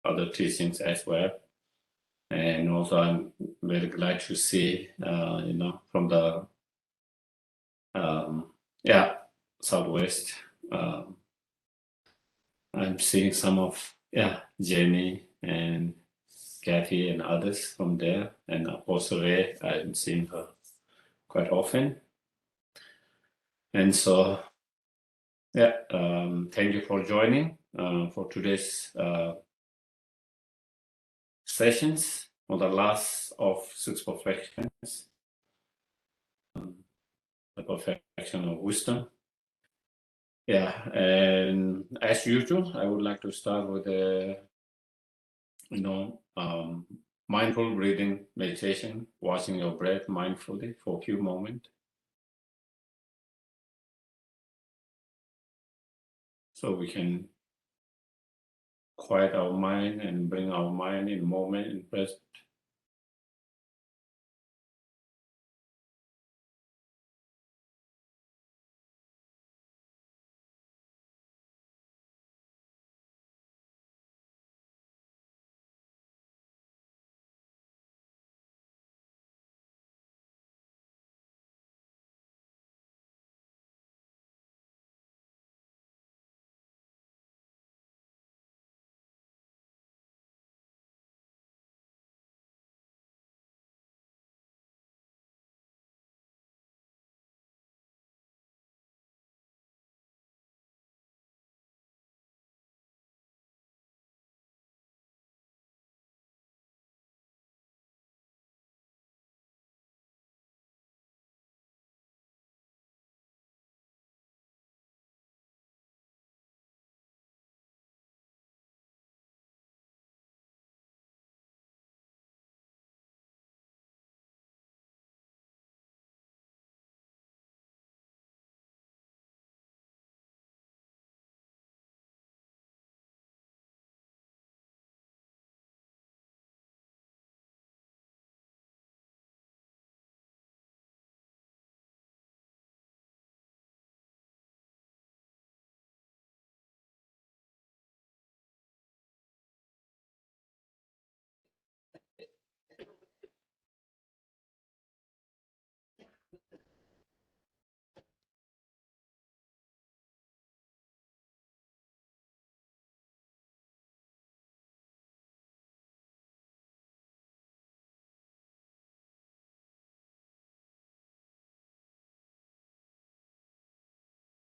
other teachings as well. And also I'm very glad to see, from the Southwest, I'm seeing some of, Jenny and Kathy and others from there. And also Ray, I'm seeing her quite often. And so, thank you for joining for today's sessions on the last of 6 perfections, the perfection of wisdom. And as usual, I would like to start with mindful breathing meditation, watching your breath mindfully for a few moments. So we can quiet our mind and bring our mind in moment and present.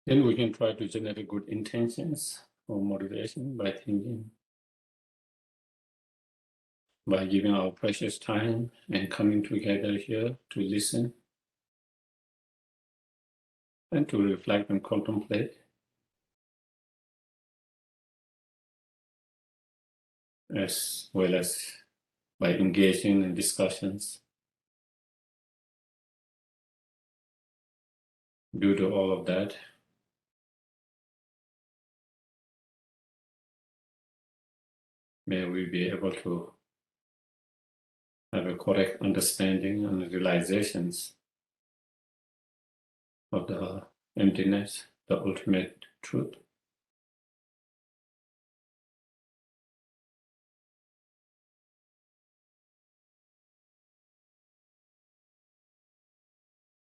Then we can try to generate good intentions or motivation by thinking, by giving our precious time and coming together here to listen and to reflect and contemplate, as well as by engaging in discussions. Due to all of that, may we be able to have a correct understanding and realizations of the emptiness, the ultimate truth.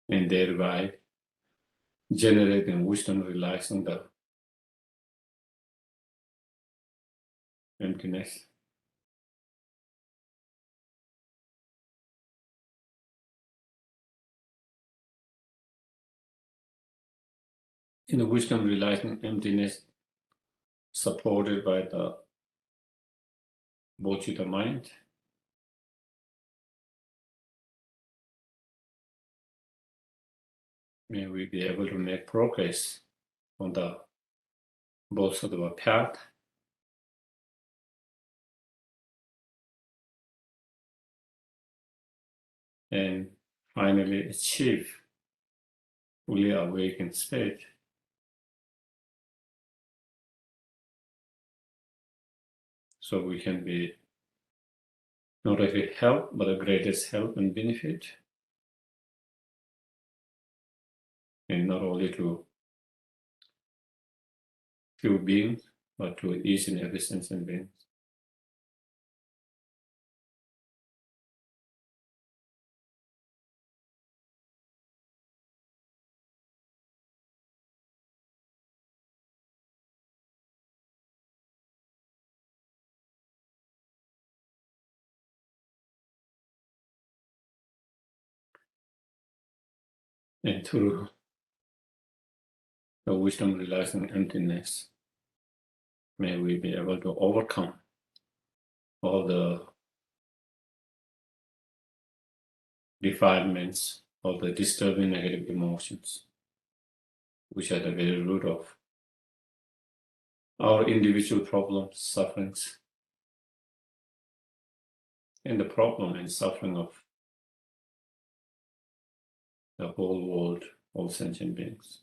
And thereby generating wisdom, realizing the emptiness. In the wisdom, realizing emptiness, supported by the Bodhicitta mind, may we be able to make progress on the Bodhisattva path and finally achieve fully awakened state. So we can be not only help, but the greatest help and benefit. And not only to few beings, but to each and every sentient being. And through the wisdom realizing emptiness, may we be able to overcome all the defilements, all the disturbing negative emotions, which are the very root of our individual problems, sufferings, and the problem and suffering of the whole world, all sentient beings.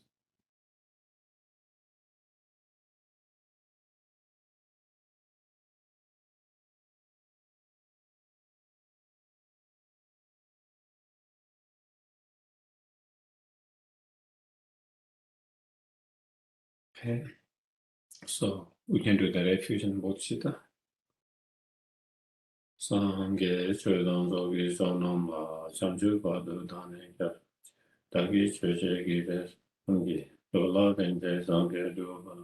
Okay, so we can do the refusion bodhicitta. Sangye chödang zogi zonamba chanchu padu dhane kya dagi chöche gibe sangi dola benje sangye doba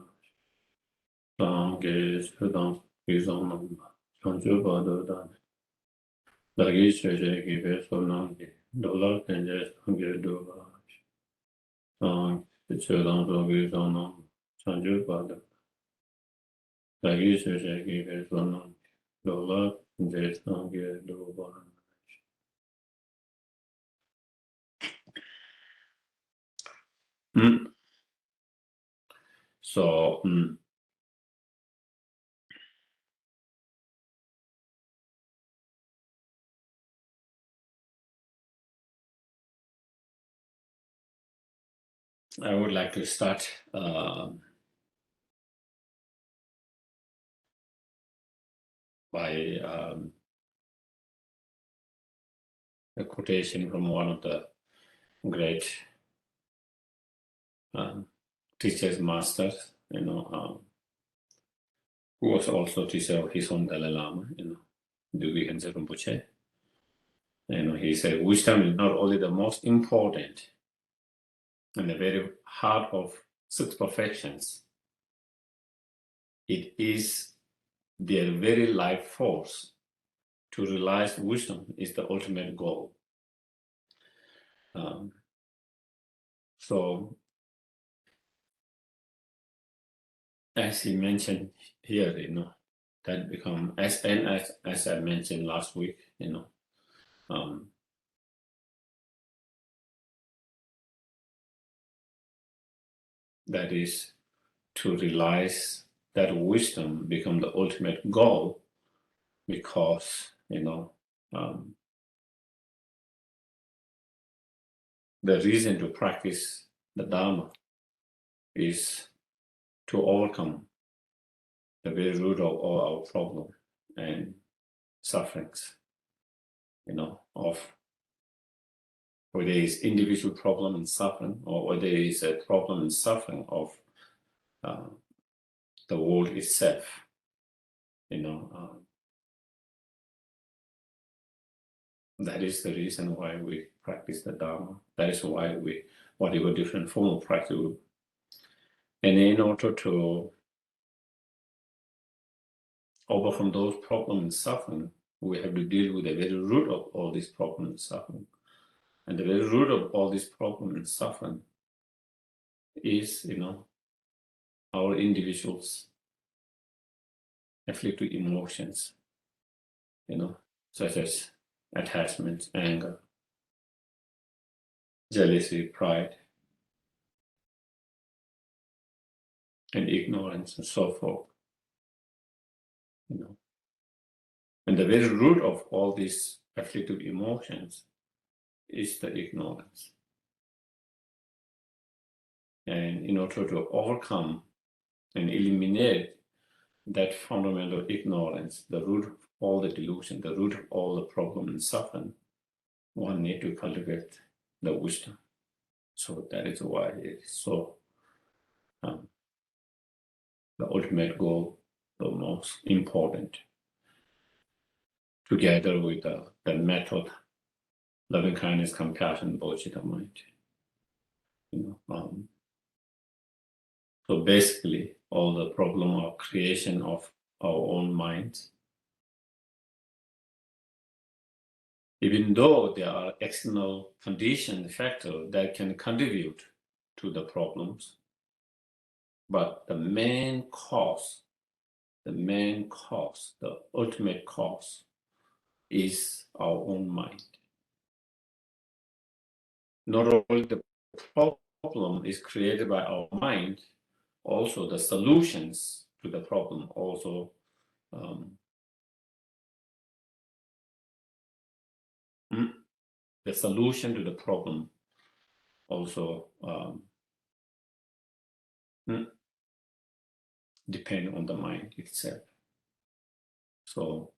sangye chödang zogi zonamba chanchu padu dhane dagi chöche gibe sonangi dola benje sangye doba sangye chödang zogi zonamba chanchu padu dagi chöche gibe sonangi dola benje sangye doba. So, I would like to start by a quotation from one of the great teachers, masters, who was also teacher of his own Dalai Lama, Dugi Khyentse Rinpoche. He said, wisdom is not only the most important and the very heart of six perfections, it is their very life force. To realize wisdom is the ultimate goal. So, as he mentioned here, that become as I mentioned last week, that is to realize that wisdom become the ultimate goal, because the reason to practice the Dharma is to overcome the very root of all our problem and sufferings, of whether it's individual problem and suffering, or whether it's a problem and suffering of the world itself. That is the reason why we practice the Dharma. That is why we, whatever different form of practice, and in order to overcome those problems and suffering, we have to deal with the very root of all these problems and suffering. And the very root of all these problems and suffering is, our individuals' afflicted emotions, such as attachment, anger, jealousy, pride, and ignorance, and so forth. And the very root of all these afflicted emotions is the ignorance. And in order to overcome and eliminate that fundamental ignorance, the root of all the delusion, the root of all the problem and suffering, one need to cultivate the wisdom. So that is why it is so the ultimate goal, the most important, together with the method, loving kindness, compassion, bodhicitta mind. So basically, all the problem of creation of our own minds even though there are external condition factors that can contribute to the problems, but the main cause, the ultimate cause is our own mind. Not only the problem is created by our mind, also the solutions to the problem also the solution to the problem also depend on the mind itself. So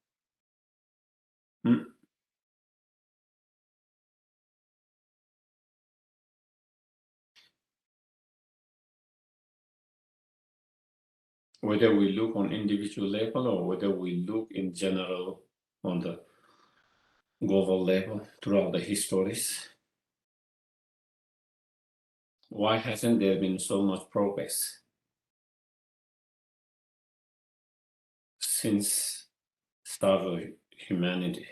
whether we look on individual level or whether we look in general on the global level throughout the histories, why hasn't there been so much progress since start of humanity?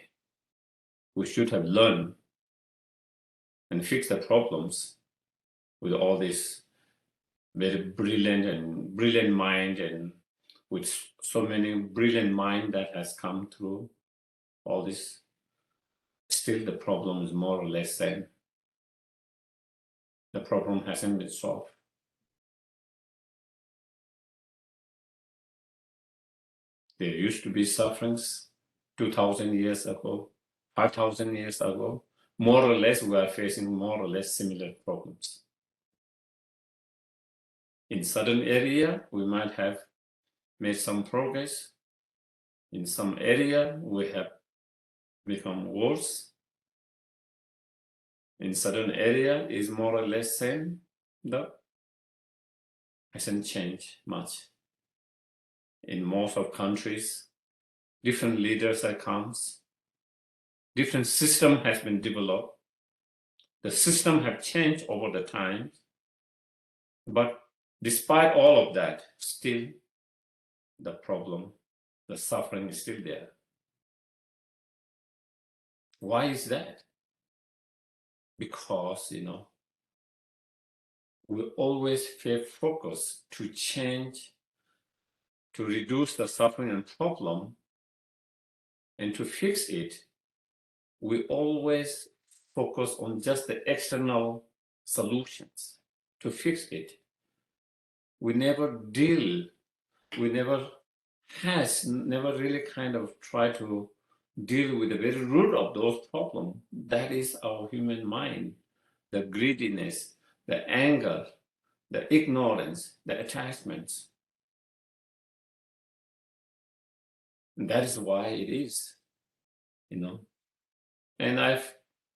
We should have learned and fixed the problems with all this very brilliant mind, and with so many brilliant mind that has come through all this. Still the problem is more or less same. The problem hasn't been solved. There used to be sufferings 2,000 years ago, 5,000 years ago. More or less, we are facing more or less similar problems. In certain area, we might have made some progress. In some area, we have become worse. In certain area, is more or less same, but hasn't changed much. In most of countries, different leaders that comes, different system has been developed. The system have changed over the time, but despite all of that, still the problem, the suffering is still there. Why is that? Because, we always feel focused to change, to reduce the suffering and problem, and to fix it. We always focus on just the external solutions to fix it. We never really kind of try to deal with the very root of those problems. That is our human mind, the greediness, the anger, the ignorance, the attachments. And that is why it is, And I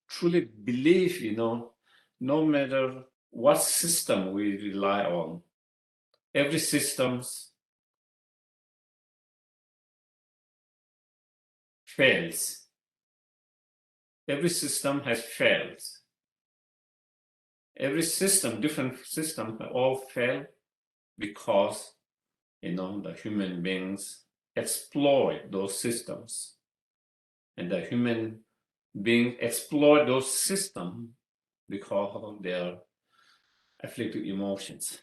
truly believe, no matter what system we rely on, every system fails. Every system has failed. Every system, different system, all fail because, the human beings exploit those systems. And the human beings exploit those systems because of their afflictive emotions,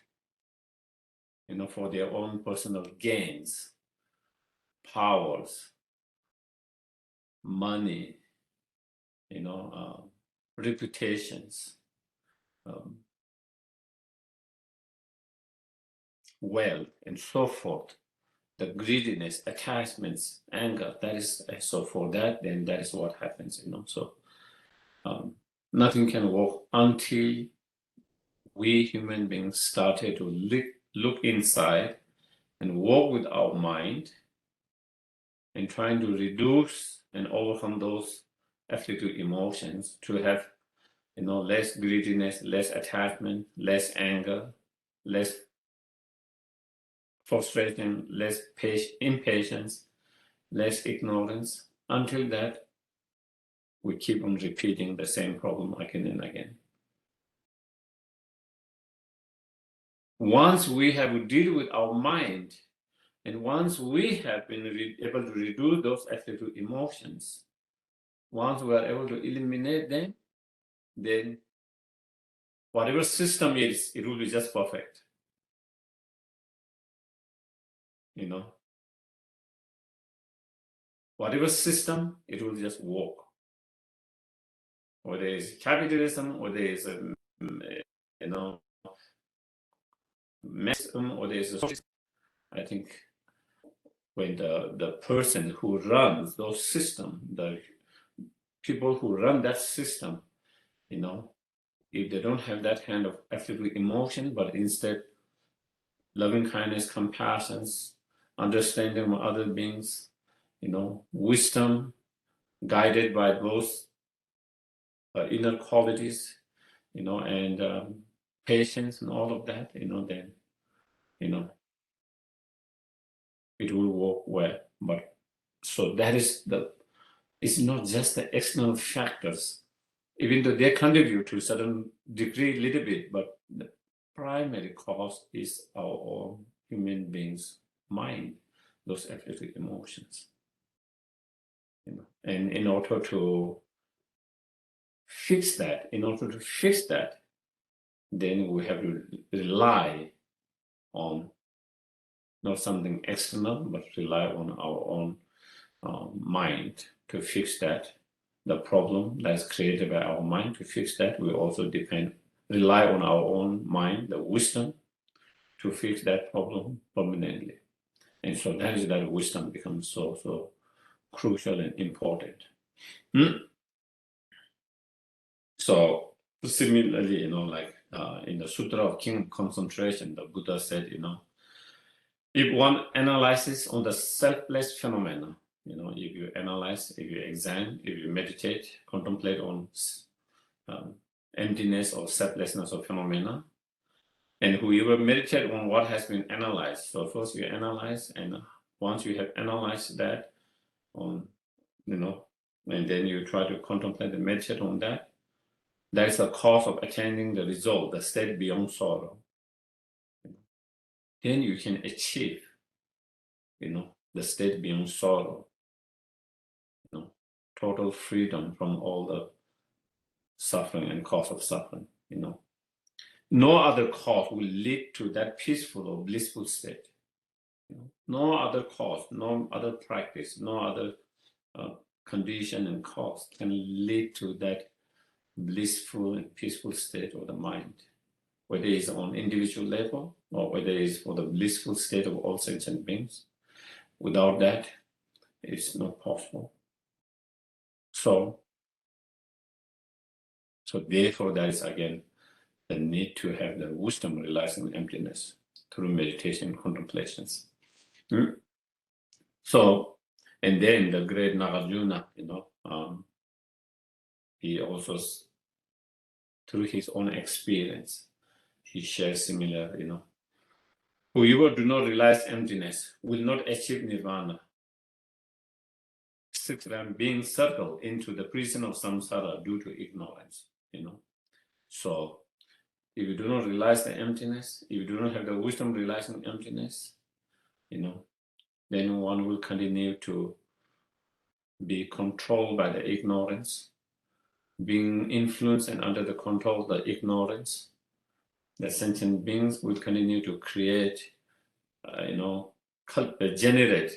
for their own personal gains, powers, money, reputations, wealth, and so forth. The greediness, attachments, anger, that is, so for that, then that is what happens, So nothing can work until we human beings started to look inside and work with our mind and trying to reduce and overcome those afflictive emotions to have, less greediness, less attachment, less anger, less frustration, less impatience, less ignorance. Until that, we keep on repeating the same problem again and again. Once we have to deal with our mind, and once we have been able to reduce those afflictive emotions, once we are able to eliminate them, then whatever system is, it will be just perfect. You know, whatever system, it will just work. Whether it's capitalism, whether it's Marxism, or there's a socialism. I think when the person who runs those systems, the people who run that system, if they don't have that kind of active emotion, but instead loving kindness, compassion, understanding of other beings, wisdom, guided by those inner qualities, and patience and all of that, then, it will work well. But so that is it's not just the external factors, even though they contribute to a certain degree, a little bit, but the primary cause is our own human beings' mind, those affective emotions. And in order to fix that, then we have to rely on not something external, but rely on our own mind to fix that. The problem that's created by our mind, to fix that, we also rely on our own mind, the wisdom, to fix that problem permanently. And so that is that wisdom becomes so crucial and important. So similarly, like in the Sutra of King Concentration, the Buddha said, if one analyzes on the selfless phenomena, if you analyze, if you examine, if you meditate, contemplate on emptiness or selflessness of phenomena, and whoever meditate on what has been analyzed. So first you analyze, and once you have analyzed that, and then you try to contemplate and meditate on that, that is the cause of attaining the result, the state beyond sorrow. Then you can achieve, the state beyond sorrow, total freedom from all the suffering and cause of suffering, No other cause will lead to that peaceful or blissful state. No other cause, no other practice, no other condition and cause can lead to that blissful and peaceful state of the mind, whether it's on individual level or whether it's for the blissful state of all sentient beings. Without that, it's not possible. So therefore, there is again the need to have the wisdom realizing emptiness through meditation and contemplations. So, and then the great Nagarjuna, he also, through his own experience, he shares similar, whoever do not realize emptiness will not achieve nirvana. 6 being circled into the prison of samsara due to ignorance, So if you do not realize the emptiness, if you do not have the wisdom realizing emptiness, then one will continue to be controlled by the ignorance, being influenced and under the control of the ignorance. The sentient beings will continue to create, generate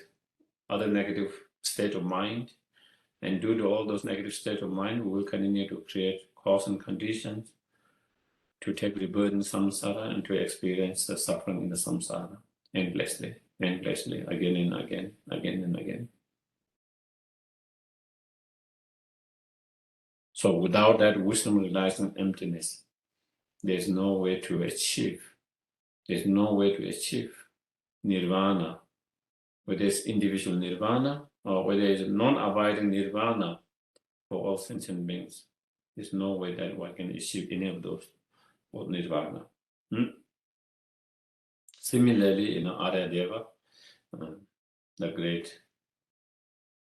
other negative state of mind. And due to all those negative states of mind, we will continue to create cause and conditions to take the burden in samsara and to experience the suffering in the samsara endlessly, again and again, again and again. So without that wisdom realizing emptiness, there's no way to achieve nirvana, whether it's individual nirvana or whether it's non-abiding nirvana for all sentient beings. There's no way that one can achieve any of those or nirvana. Similarly, Aryadeva, the great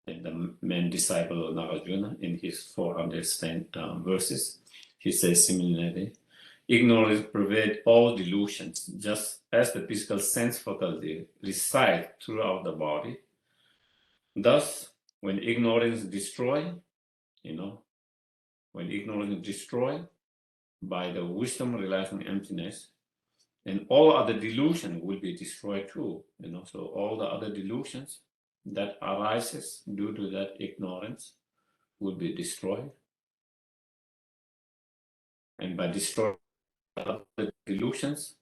and the main disciple of Nagarjuna, in his 400 verses, he says similarly, ignorance pervades all delusions, just as the physical sense faculty resides throughout the body. Thus, when ignorance is destroyed, when ignorance is destroyed by the wisdom realizing emptiness, and all other delusion will be destroyed too. So all the other delusions that arises due to that ignorance will be destroyed. And by destroying other delusions,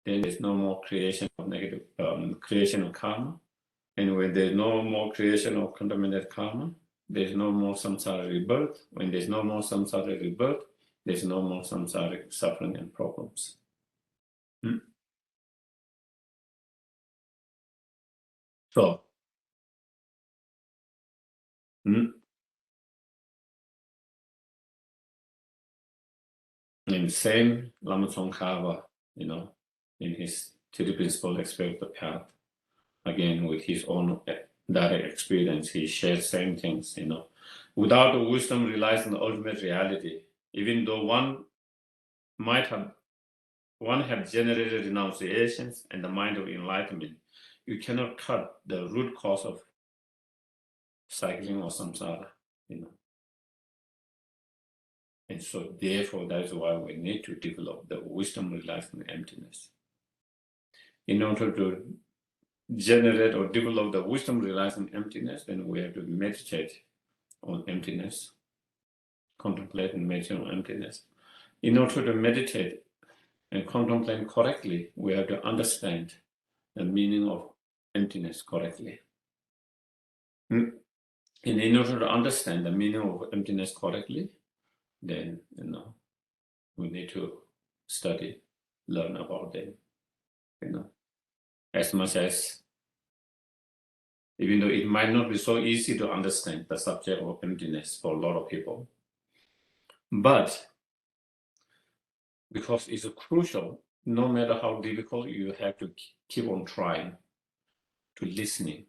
then there's no more creation of negative creation of karma. And when there's no more creation of contaminated karma, there's no more samsara rebirth. When there's no more samsara rebirth, there's no more samsaric suffering and problems. So, in the same Lama Tsongkhapa, in his three principal aspect of the path, again with his own direct experience, he shares same things. Without the wisdom realizing the ultimate reality, even though one have generated renunciations and the mind of enlightenment, you cannot cut the root cause of cycling or samsara. And so therefore that is why we need to develop the wisdom realizing emptiness. In order to generate or develop the wisdom realizing emptiness, then we have to meditate on emptiness, contemplate and meditate on emptiness. In order to meditate and contemplate correctly, we have to understand the meaning of emptiness correctly. And in order to understand the meaning of emptiness correctly, then we need to study, learn about them. As much as, even though it might not be so easy to understand the subject of emptiness for a lot of people, but because it's crucial, no matter how difficult, you have to keep on trying, to listening,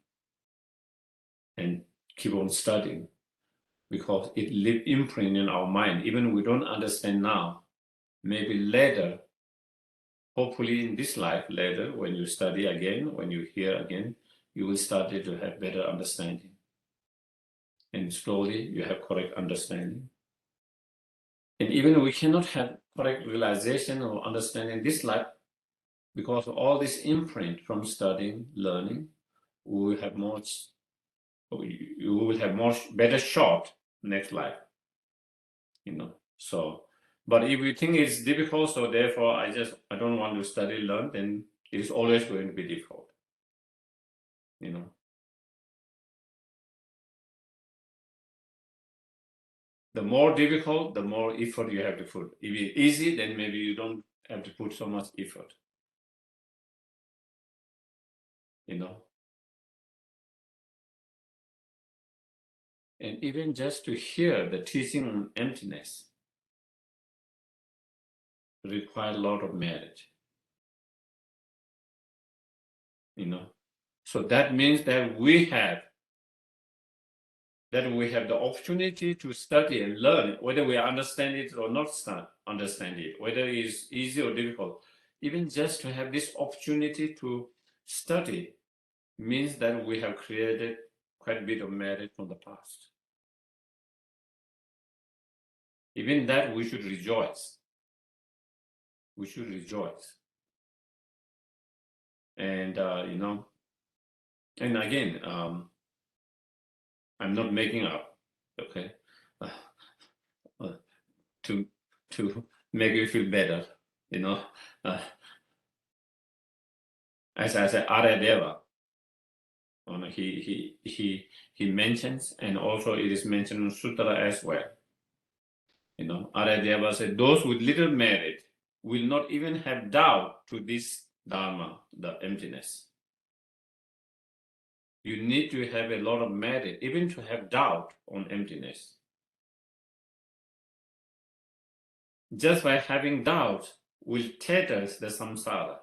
and keep on studying, because it leaves imprint in our mind. Even we don't understand now, maybe later, hopefully in this life later, when you study again, when you hear again, you will start to have better understanding. And slowly you have correct understanding. And even we cannot have correct realization or understanding this life, because of all this imprint from studying, learning, we will have better shot next life. So, but if you think it's difficult, so therefore I don't want to study, learn, then it is always going to be difficult. The more difficult, the more effort you have to put. If it's easy, then maybe you don't have to put so much effort. And even just to hear the teaching on emptiness requires a lot of merit. So that means that we have the opportunity to study and learn, whether we understand it or not understand it, whether it's easy or difficult. Even just to have this opportunity to study means that we have created quite a bit of merit from the past. Even that we should rejoice. We should rejoice. And, and again, I'm not making up, okay, to make you feel better, as I said, Aryadeva, he mentions, and also it is mentioned in Sutra as well. Aryadeva said, those with little merit will not even have doubt to this Dharma, the emptiness. You need to have a lot of merit, even to have doubt on emptiness. Just by having doubt will tether the samsara.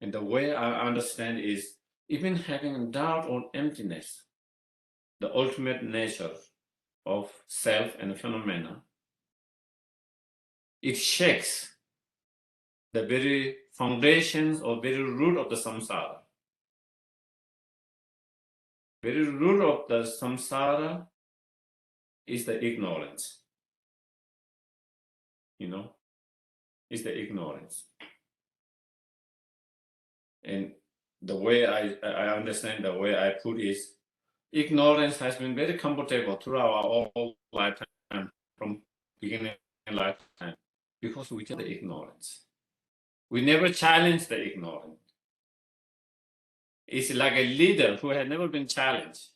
And the way I understand is, even having doubt on emptiness, the ultimate nature of self and phenomena, it shakes the very foundations or very root of the samsara. very root of the samsara is the ignorance. Is the ignorance. And the way I understand, the way I put is, ignorance has been very comfortable throughout our whole lifetime, from beginning lifetime, because we just the ignorance. We never challenge the ignorance. It's like a leader who has never been challenged,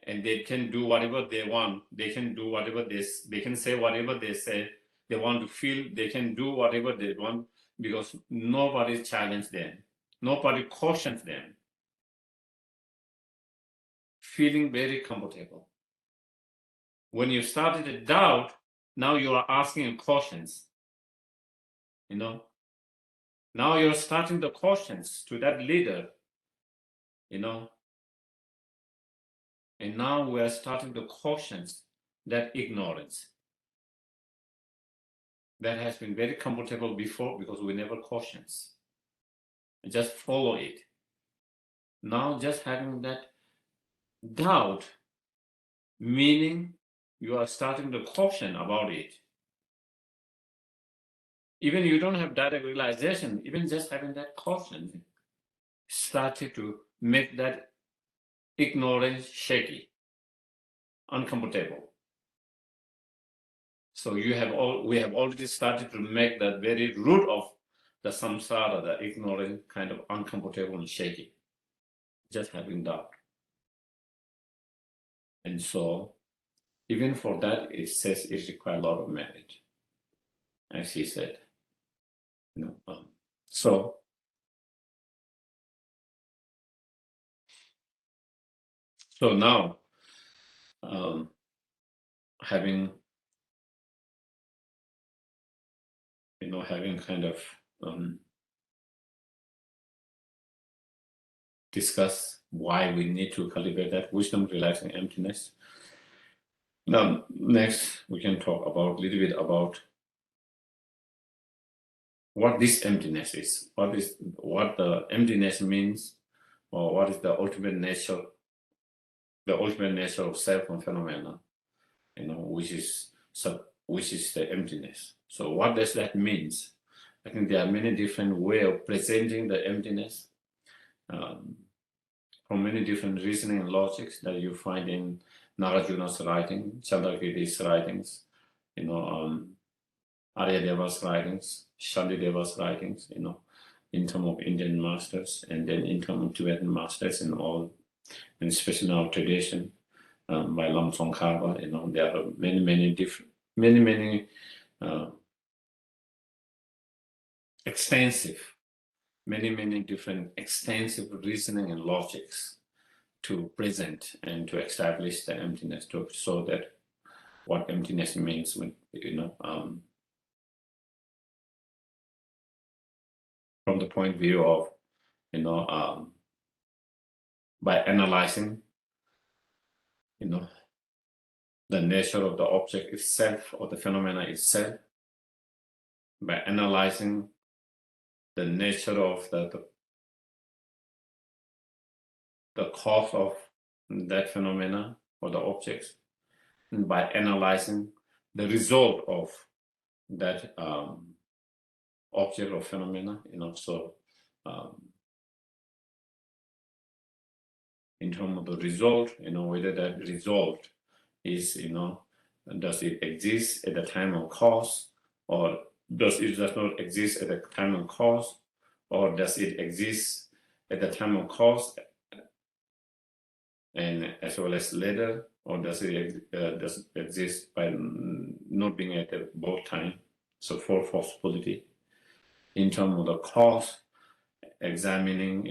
and they can do whatever they want. They can do whatever they can say whatever they say. They want to feel. They can do whatever they want because nobody challenged them. Nobody cautions them. Feeling very comfortable. When you started to doubt, now you are asking questions. Now you're starting the questions to that leader. And now we are starting the questions that ignorance that has been very comfortable before because we never questions. Just follow it. Now just having that doubt, meaning you are starting to question about it. Even you don't have direct realization, even just having that caution started to make that ignorance shaky, uncomfortable. So we have already started to make that very root of the samsara, the ignorance, kind of uncomfortable and shaky, just having doubt. And so even for that, it says it requires a lot of merit, as he said. So now, having kind of discuss why we need to cultivate that wisdom, realizing emptiness. Now, next we can talk about a little bit about what this emptiness is, what the emptiness means, or what is the ultimate nature of self and phenomena, which is the emptiness. So what does that mean? I think there are many different ways of presenting the emptiness, from many different reasoning and logics that you find in Nagarjuna's writing, Chandrakirti's writings, Aryadeva's writings, Shantideva's writings, in terms of Indian masters, and then in terms of Tibetan masters, and especially in our tradition, by Lam Tsongkhapa, there are many different, many extensive, many different extensive reasoning and logics to present and to establish the emptiness, to show that what emptiness means when, from the point of view of, by analyzing, the nature of the object itself or the phenomena itself, by analyzing the nature of the cause of that phenomena or the objects, and by analyzing the result of that object or phenomena, so in terms of the result, whether that result is, does it exist at the time of cause, or does not exist at the time of cause, or does it exist at the time of cause and as well as later, or does it exist by not being at both time? So for possibility, in terms of the cause, examining,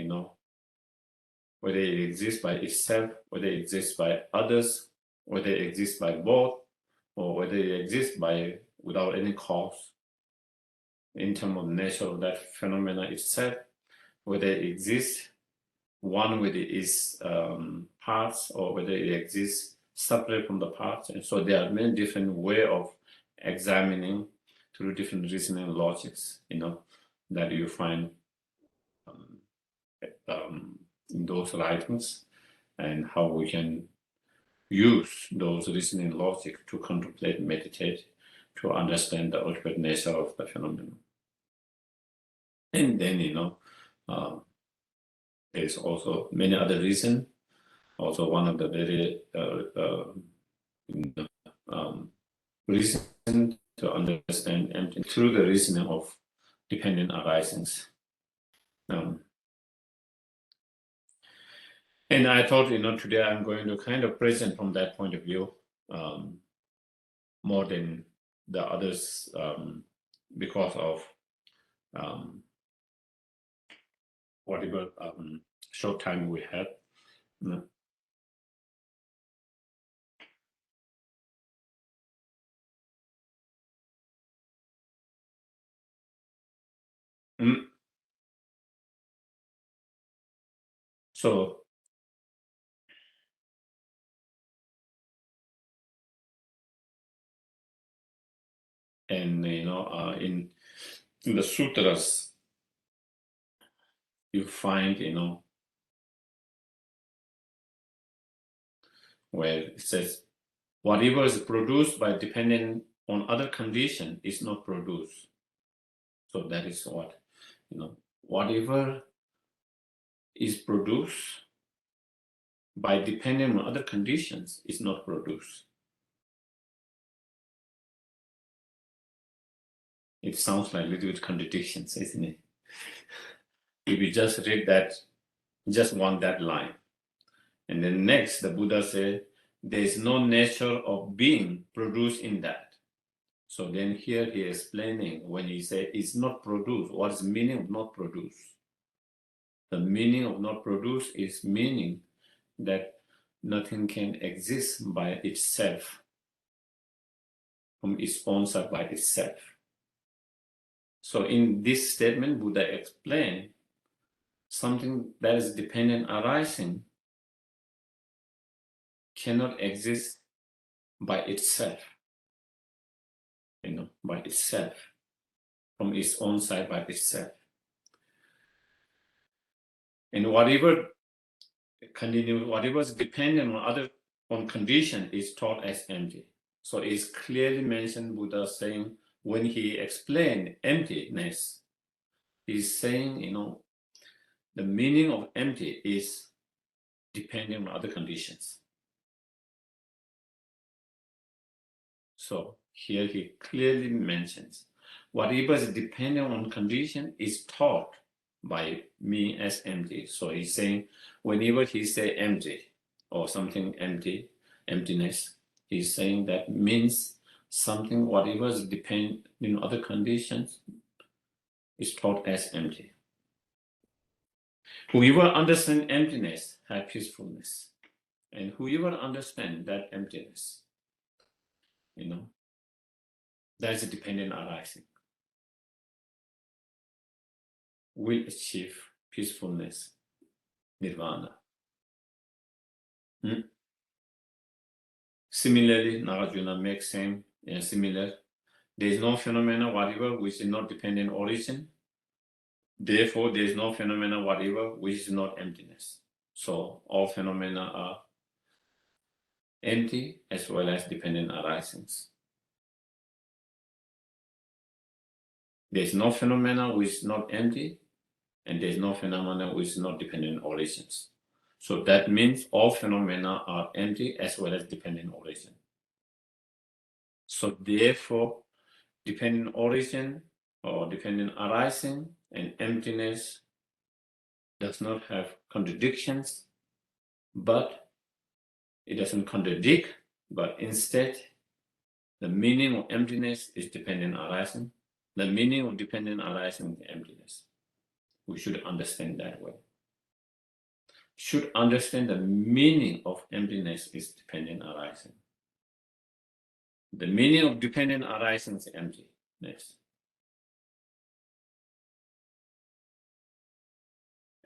whether it exists by itself, whether it exists by others, whether it exists by both, or whether it exists without any cause, in terms of the nature of that phenomena itself, whether it exists one with its parts, or whether it exists separate from the parts. And so there are many different ways of examining through different reasoning logics, that you find in those writings. and how we can use those reasoning logic to contemplate, meditate, to understand the ultimate nature of the phenomenon. And then, there's also many other reasons. Also, one of the very reason to understand emptiness through the reasoning of dependent arisings. And I thought, today I'm going to kind of present from that point of view more than the others because of whatever short time we have. So, and in the sutras, you find where it says whatever is produced by depending on other condition is not produced. So that is what whatever is produced by depending on other conditions is not produced. It sounds like a little bit contradictions, isn't it? If you just read that, just want that line. And then next, the Buddha said, there is no nature of being produced in that. So then here he is explaining when he said it's not produced, what is the meaning of not produced? The meaning of not produced is meaning that nothing can exist by itself, from its own side by itself. So in this statement, Buddha explained something that is dependent arising cannot exist by itself, by itself, from its own side by itself. And whatever is dependent on condition is taught as empty. So it's clearly mentioned, Buddha saying, when he explained emptiness, he's saying, the meaning of empty is depending on other conditions. So here he clearly mentions, whatever is dependent on condition is taught by me as empty. So he's saying, whenever he say empty or something empty, emptiness, he's saying that means something, whatever is dependent on other conditions is taught as empty. Whoever understands emptiness has peacefulness. And whoever understands that emptiness, that is a dependent arising, will achieve peacefulness, nirvana. Similarly, Nagarjuna makes same and similar. There is no phenomena whatever which is not dependent origin. Therefore, there is no phenomena whatever which is not emptiness. So all phenomena are empty as well as dependent arisings. There is no phenomena which is not empty, and there is no phenomena which is not dependent origins. So that means all phenomena are empty as well as dependent origin. So therefore, dependent origin or dependent arising and emptiness does not have contradictions, but it doesn't contradict, but instead the meaning of emptiness is dependent arising. The meaning of dependent arising is emptiness. We should understand that way. Should understand the meaning of emptiness is dependent arising. The meaning of dependent arising is emptiness.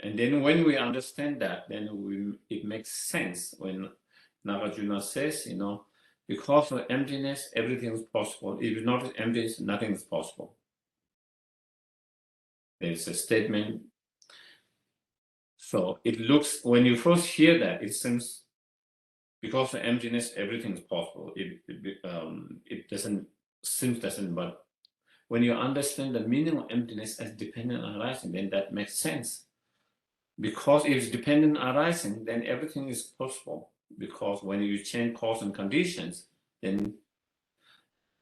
And then when we understand that, then it makes sense when Nagarjuna says, because of emptiness, everything is possible. If not emptiness, nothing is possible. There's a statement, So it looks, when you first hear that, it seems, because of emptiness, everything is possible. It doesn't, but when you understand the meaning of emptiness as dependent arising, then that makes sense. Because if it's dependent arising, then everything is possible. Because when you change cause and conditions, then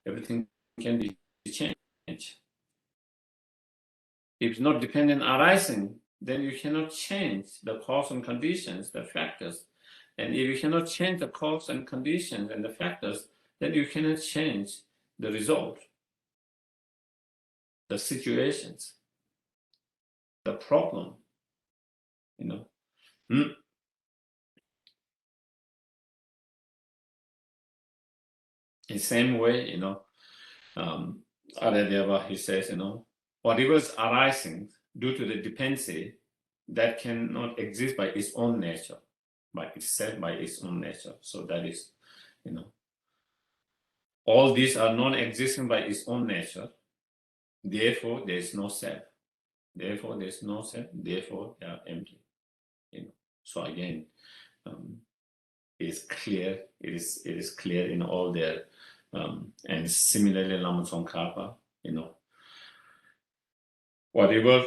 everything can be changed. If it's not dependent arising, then you cannot change the cause and conditions, the factors. And if you cannot change the cause and conditions and the factors, then you cannot change the result, the situations, the problem, you know. In the same way, Adadeva, he says, whatever is arising due to the dependency that cannot exist by its own nature, by itself, by its own nature. So that is, all these are non-existent by its own nature. Therefore, there is no self. Therefore, there is no self. Therefore, they are empty. So again, it is clear. It is clear in all their, and similarly, Lama Tsongkhapa, whatever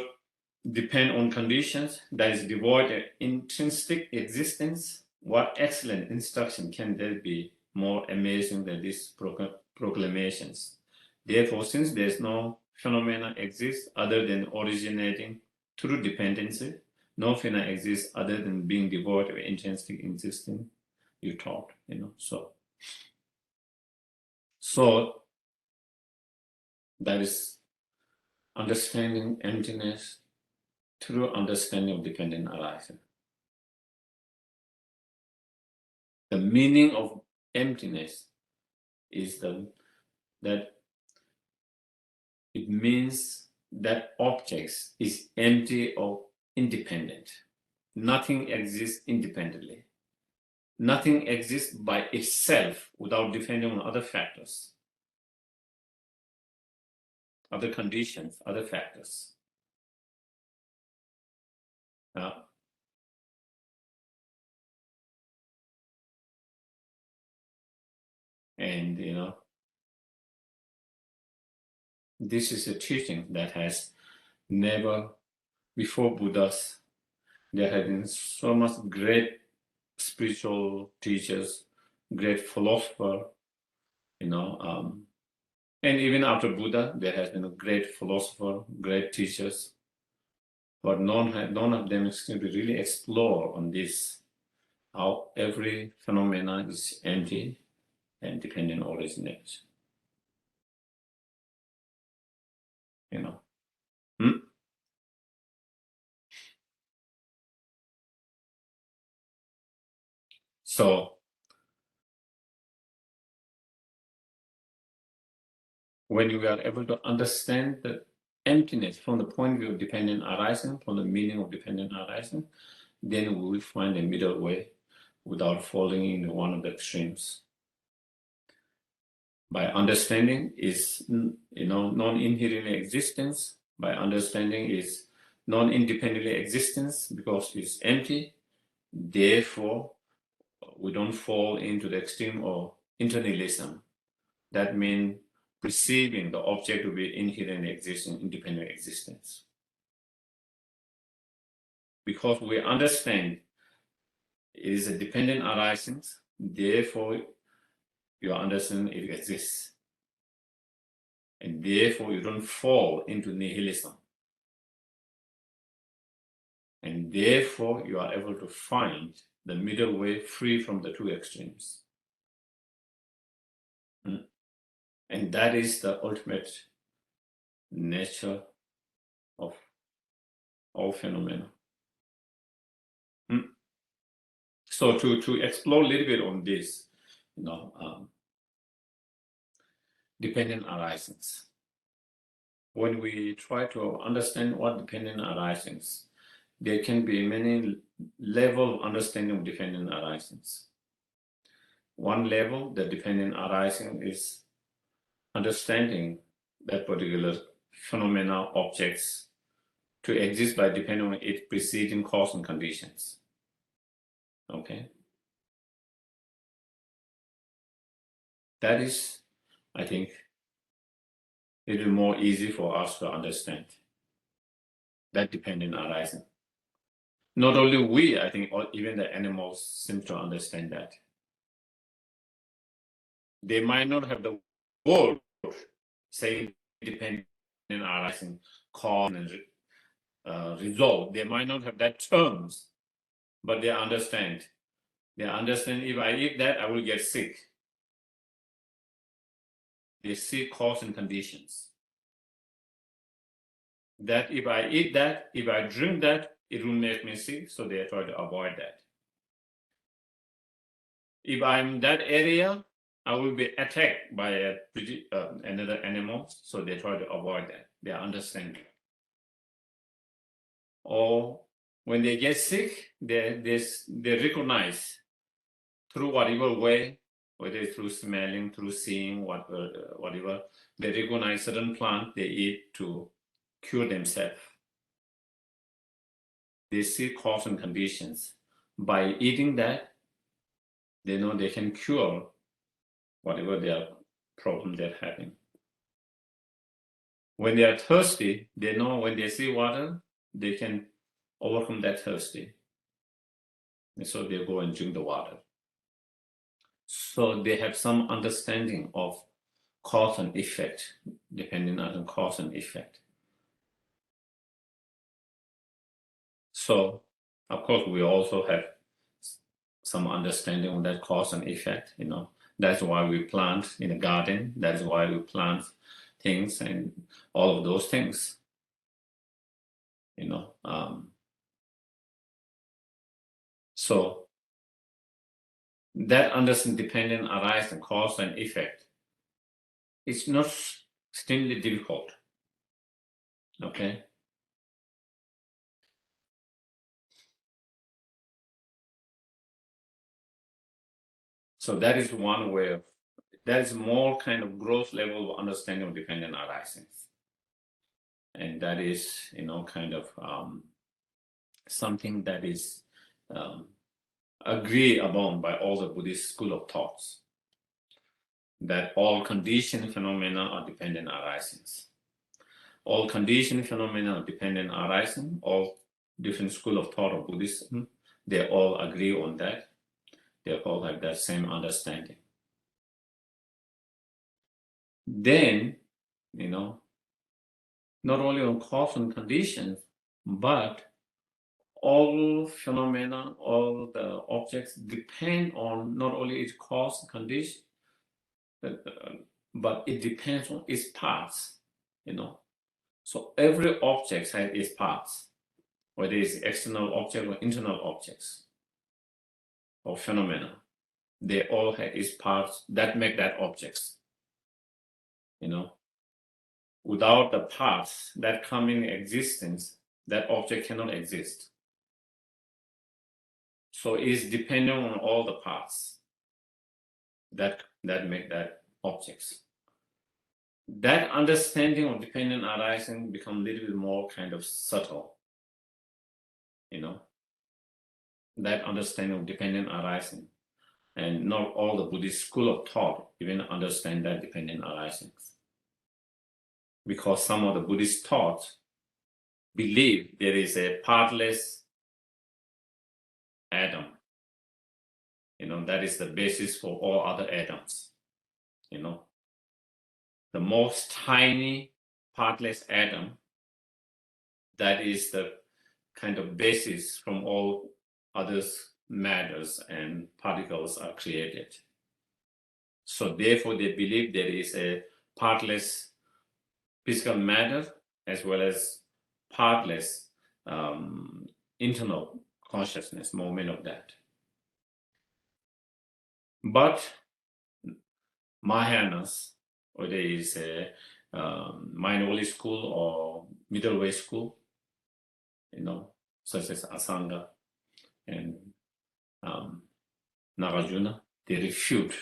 depend on conditions that is devoid of intrinsic existence, what excellent instruction can there be more amazing than these proclamations? Therefore, since there is no phenomena exists other than originating through dependency, no phenomena exists other than being devoid of intrinsic existence, you taught, So that is understanding emptiness through understanding of dependent arising. The meaning of emptiness is that it means that objects is empty or independent. Nothing exists independently. Nothing exists by itself without depending on other factors, other conditions, other factors. And this is a teaching that has never, before Buddhas, there have been so much great spiritual teachers, great philosopher, and even after Buddha, there has been a great philosopher, great teachers, but none of them seem to really explore on this, how every phenomena is empty and dependent on origination. So when you are able to understand the emptiness from the point of view of dependent arising, from the meaning of dependent arising, then we will find a middle way without falling into one of the extremes. By understanding is, non-inherently existence. By understanding is non-independently existence because it's empty. Therefore, we don't fall into the extreme of internalism. That means perceiving the object to be inherently existing, independent existence. Because we understand it is a dependent arising, therefore your understanding it exists. And therefore you don't fall into nihilism. And therefore you are able to find the middle way free from the two extremes. And that is the ultimate nature of all phenomena. So to explore a little bit on this, dependent arisings. When we try to understand what dependent arisings, there can be many levels of understanding of dependent arisings. One level, the dependent arising, is understanding that particular phenomena, objects, to exist by depending on its preceding cause and conditions. Okay? That is, I think, a little more easy for us to understand. That dependent arising. Not only we, I think, even the animals seem to understand that. They might not have the word saying dependent arising, cause and result. They might not have that terms, but they understand. They understand if I eat that, I will get sick. They see cause and conditions. That if I eat that, if I drink that, it will make me sick, so they try to avoid that. If I'm in that area, I will be attacked by another animal, so they try to avoid that. They understand. Or when they get sick, they recognize through whatever way, whether it's through smelling, through seeing, whatever, they recognize certain plant they eat to cure themselves. They see cause and conditions. By eating that, they know they can cure whatever their problem they're having. When they are thirsty, they know when they see water, they can overcome that thirsty. And so they go and drink the water. So they have some understanding of cause and effect, depending on cause and effect. So, of course, we also have some understanding of that cause and effect. That's why we plant in a garden. That's why we plant things and all of those things. So that understanding dependent arise and cause and effect. It's not extremely difficult. Okay. So that is one way that is more kind of gross level of understanding of dependent arising. And that is, kind of something that is agreed upon by all the Buddhist school of thoughts, that all conditioned phenomena are dependent arisings. All conditioned phenomena are dependent arising. All different school of thought of Buddhism, they all agree on that. They all have that same understanding. Then, not only on cause and conditions, but all phenomena, all the objects depend on not only its cause and condition, but it depends on its parts, So every object has its parts, whether it's external object or internal objects or phenomena. They all have its parts that make that objects. Without the parts that come in existence, that object cannot exist. So it's dependent on all the parts that make that objects. That understanding of dependent arising becomes a little bit more kind of subtle. That understanding of dependent arising. And not all the Buddhist school of thought even understand that dependent arising. Because some of the Buddhist thoughts believe there is a partless atom. That is the basis for all other atoms. The most tiny partless atom, that is the kind of basis from all others matters and particles are created. So therefore they believe there is a partless physical matter as well as partless internal consciousness, moment of that. But Mahayanas, whether it's a minority school or middle way school, such as Asanga and Nagarjuna, they refute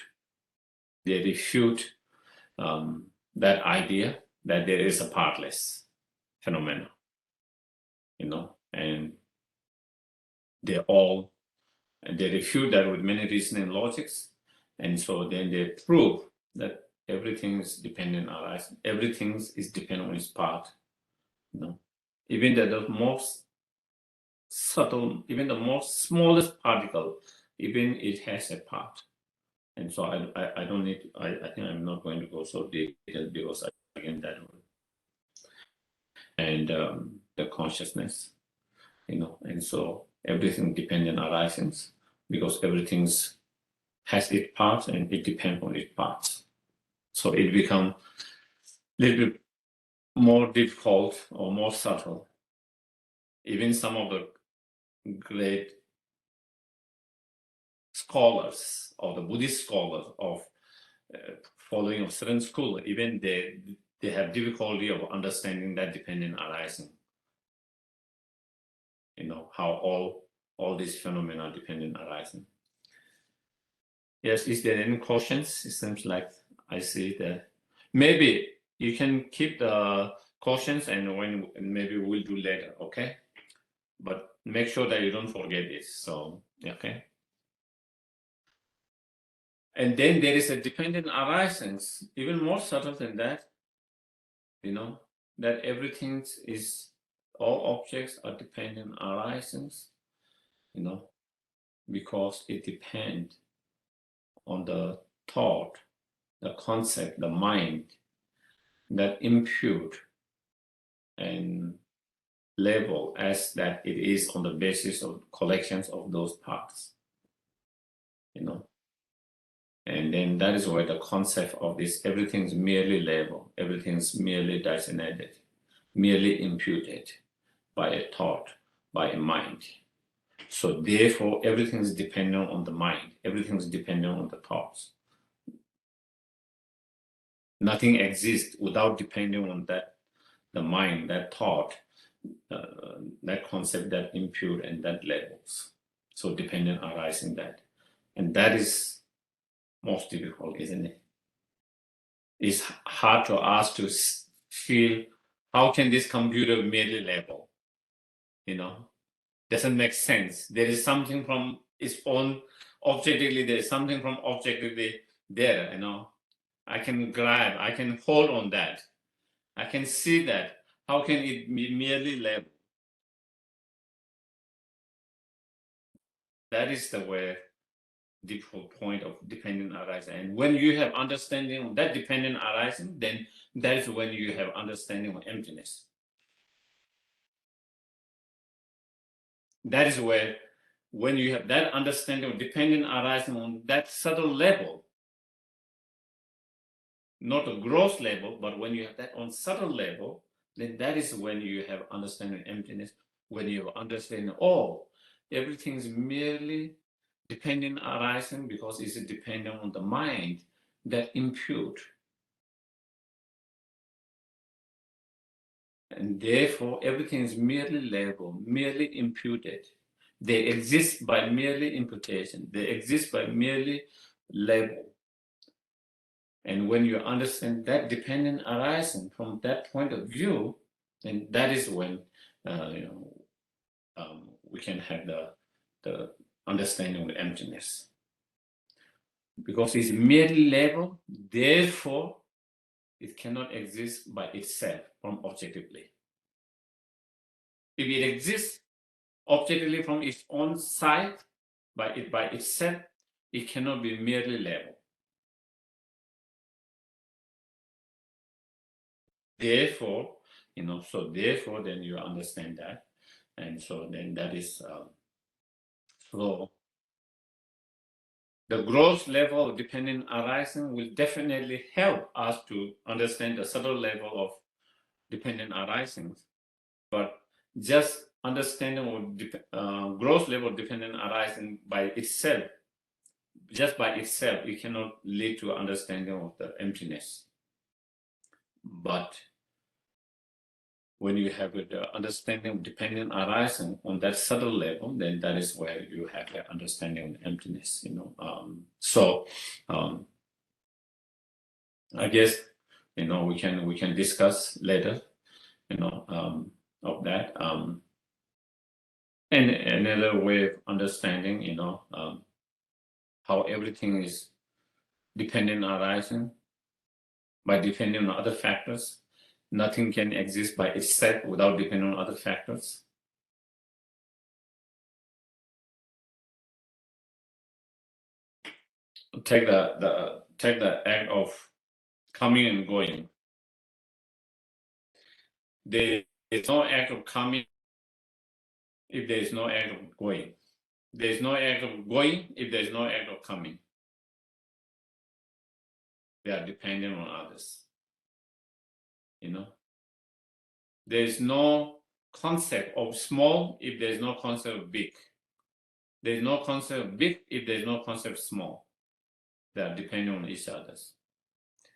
that idea that there is a partless phenomena. and they refute that with many reasoning logics, and so then they prove that everything is dependent arising. Everything is dependent on its part. Even the most subtle, even the most smallest particle, even it has a part. And so I don't need. I think I'm not going to go so detailed because again that one. And the consciousness, and so everything dependent arisings because everything's has its parts and it depends on its parts. So it becomes a little bit more difficult or more subtle. Even some of the great scholars or the Buddhist scholars of following a certain school, even they have difficulty of understanding that dependent arising. How all these phenomena are dependent arising. Yes, is there any questions? It seems like I see that. Maybe you can keep the questions and when maybe we'll do later, okay? But make sure that you don't forget this. So, okay. And then there is a dependent arisings, even more subtle than that, that everything is, all objects are dependent arisings, because it depends on the thought, the concept, the mind that impute and label as that it is on the basis of collections of those parts, and then that is where the concept of this everything's merely labeled, everything's merely designated, merely imputed by a thought, by a mind. So therefore everything is dependent on the mind, everything is dependent on the thoughts. Nothing exists without depending on that, the mind, that thought, that concept, that impute and that labels. So dependent arising that. And that is most difficult, isn't it? It's hard to ask to feel, how can this computer merely label? Doesn't make sense. There is something from its own, objectively, there is something from objectively there, I can grab, I can hold on that. I can see that. How can it be merely labeled? That is the way difficult point of dependent arising. And when you have understanding of that dependent arising, then that is when you have understanding of emptiness. That is where, when you have that understanding of dependent arising on that subtle level, not a gross level, but when you have that on subtle level, then that is when you have understanding of emptiness, when you have understanding, everything is merely dependent arising because it's dependent on the mind that impute. And therefore, everything is merely labeled, merely imputed. They exist by merely imputation. They exist by merely label. And when you understand that dependent arising from that point of view, then that is when we can have the understanding of emptiness. Because it's merely labeled, therefore, it cannot exist by itself from objectively. If it exists objectively from its own side, by itself, it cannot be merely labeled. Therefore, therefore, then you understand that, and so then that is so. The gross level of dependent arising will definitely help us to understand the subtle level of dependent arisings, but just understanding of gross level of dependent arising by itself, just by itself, it cannot lead to understanding of the emptiness. But when you have the understanding of dependent arising on that subtle level, then that is where you have the understanding of emptiness. I guess we can discuss later, of that. And another way of understanding, how everything is dependent arising by depending on other factors. Nothing can exist by itself without depending on other factors. Take the act of coming and going. There is no act of coming if there is no act of going. There is no act of going if there is no act of coming. They are dependent on others. There is no concept of small if there is no concept of big. There is no concept of big if there is no concept of small. They are dependent on each other.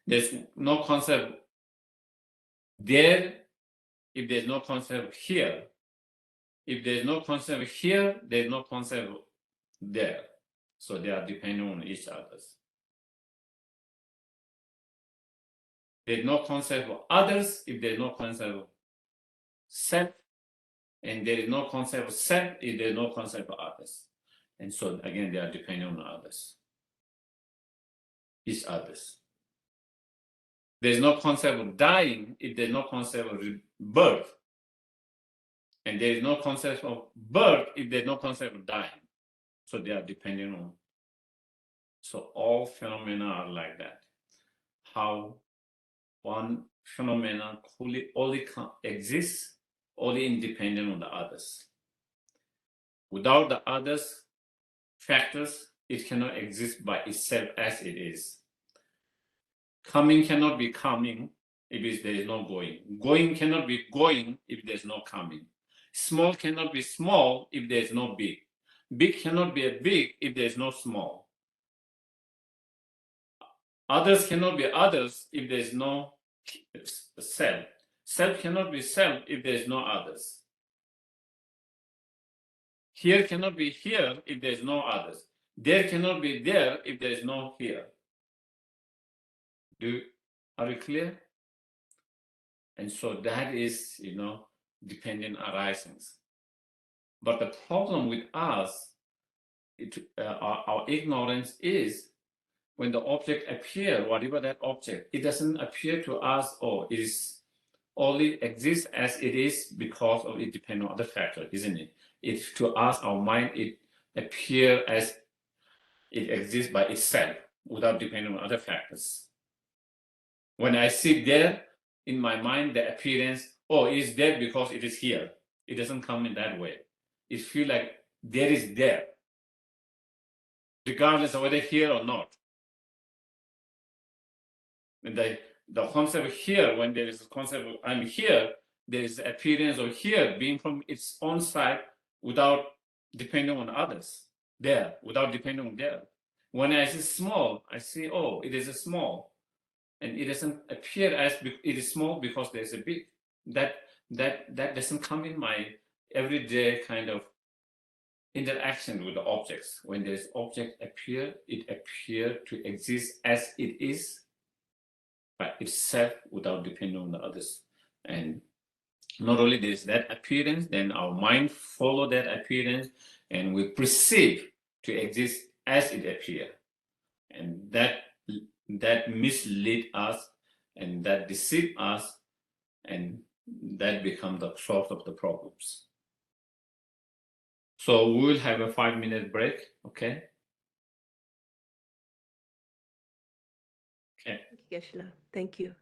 There's no concept there if there's no concept here. If there's no concept here, there's no concept there. So they are dependent on each other. There's no concept of others if there's no concept of self, and there is no concept of self if there's no concept of others. And so again, they are dependent on others, each others. There's no concept of dying if there's no concept of birth. And there is no concept of birth if there's no concept of dying. So they are dependent on. So all phenomena are like that. How one phenomenon only exists, only independent on the others. Without the others factors, it cannot exist by itself as it is. Coming cannot be coming if there is no going. Going cannot be going if there's no coming. Small cannot be small if there's no big. Big cannot be a big if there's no small. Others cannot be others if there's no self. Self cannot be self if there's no others. Here cannot be here if there's no others. There cannot be there if there's no here. Are you clear? And so that is, dependent arisings. But the problem with us, our ignorance is when the object appears, whatever that object, it doesn't appear to us, or it is only exists as it is because of it depends on other factors, isn't it? If to us, our mind, it appears as it exists by itself without depending on other factors. When I sit there, in my mind, the appearance, it is there because it is here. It doesn't come in that way. It feels like there is there, regardless of whether here or not. And the concept of here, when there is a concept of I'm here, there is the appearance of here being from its own side without depending on others. There, without depending on there. When I see small, I see, it is a small. And it doesn't appear as it is small because there's a big. That doesn't come in my everyday kind of interaction with the objects. When there's object appear, it appear to exist as it is by itself without depending on the others. And not only there's that appearance, then our mind follow that appearance and we perceive to exist as it appear. And that mislead us and that deceive us, and that become the source of the problems. So we will have a 5-minute break, okay? Okay. Geshe, thank you.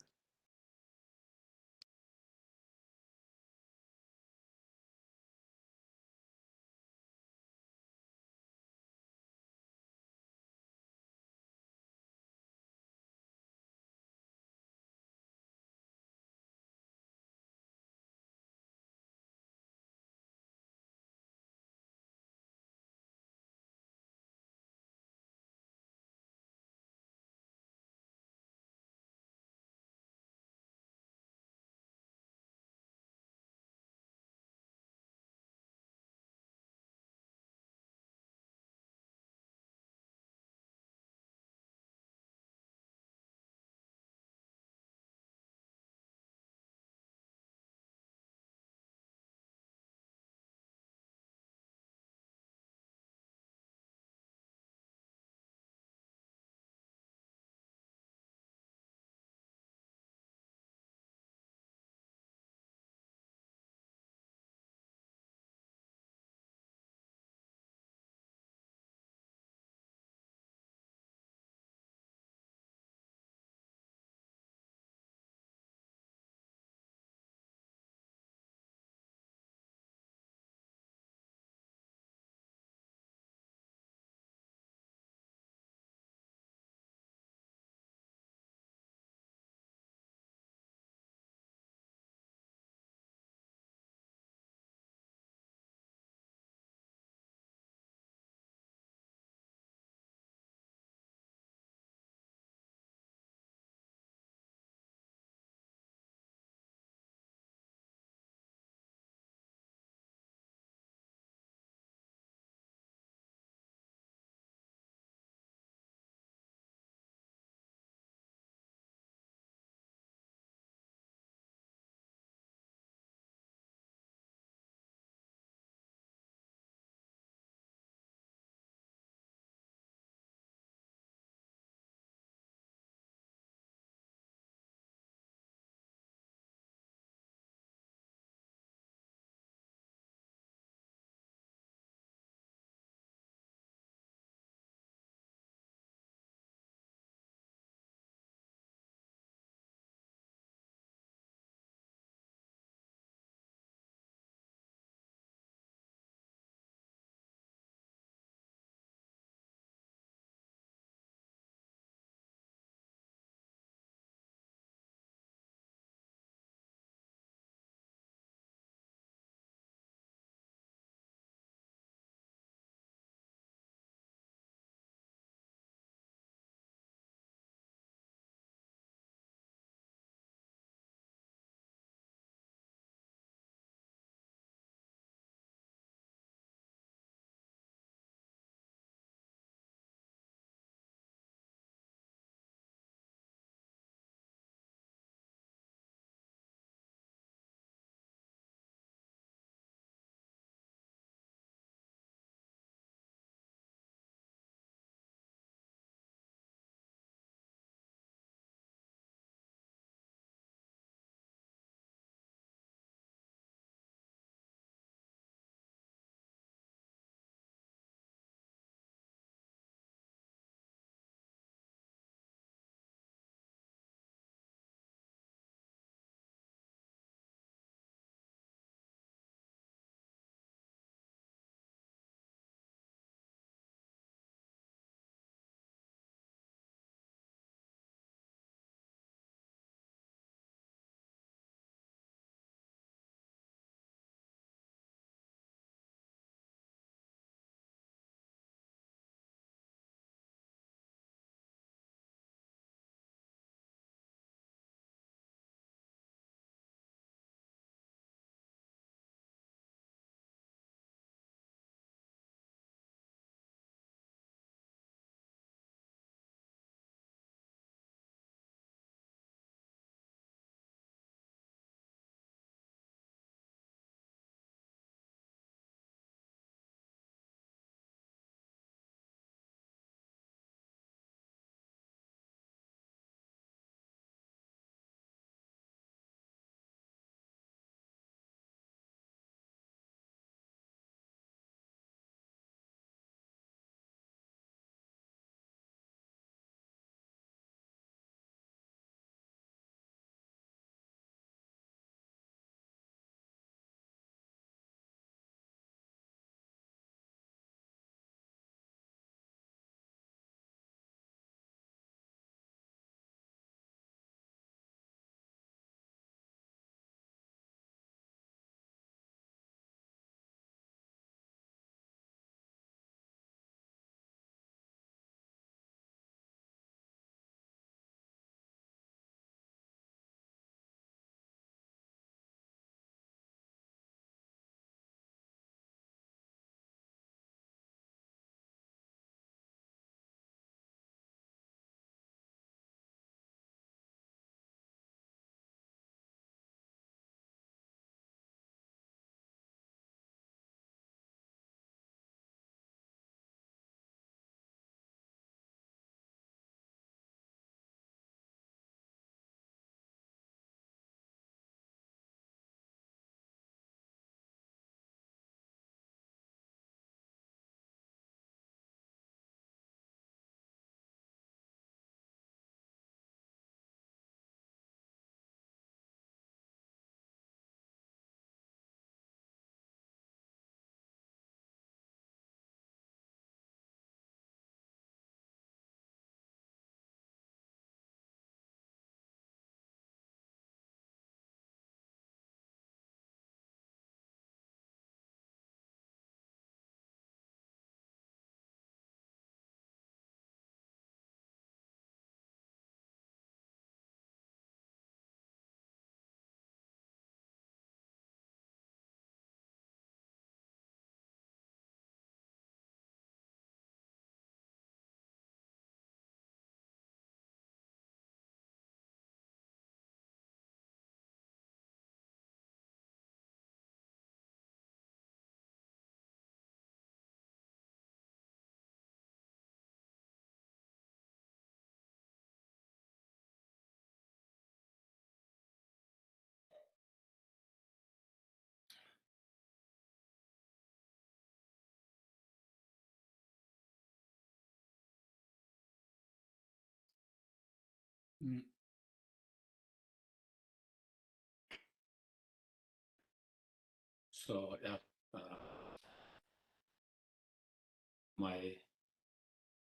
So yeah,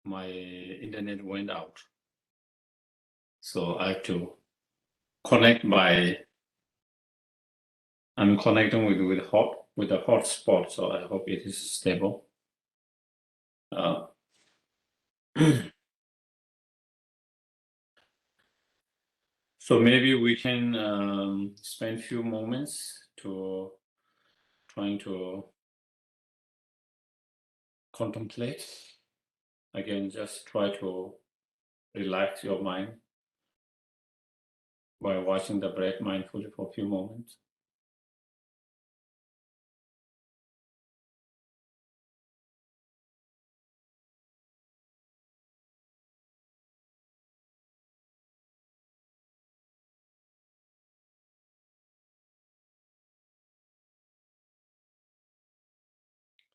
my internet went out, so I have to connect by. I'm connecting with a hotspot, so I hope it is stable. So maybe we can spend a few moments to trying to contemplate. Again, just try to relax your mind by watching the breath mindfully for a few moments.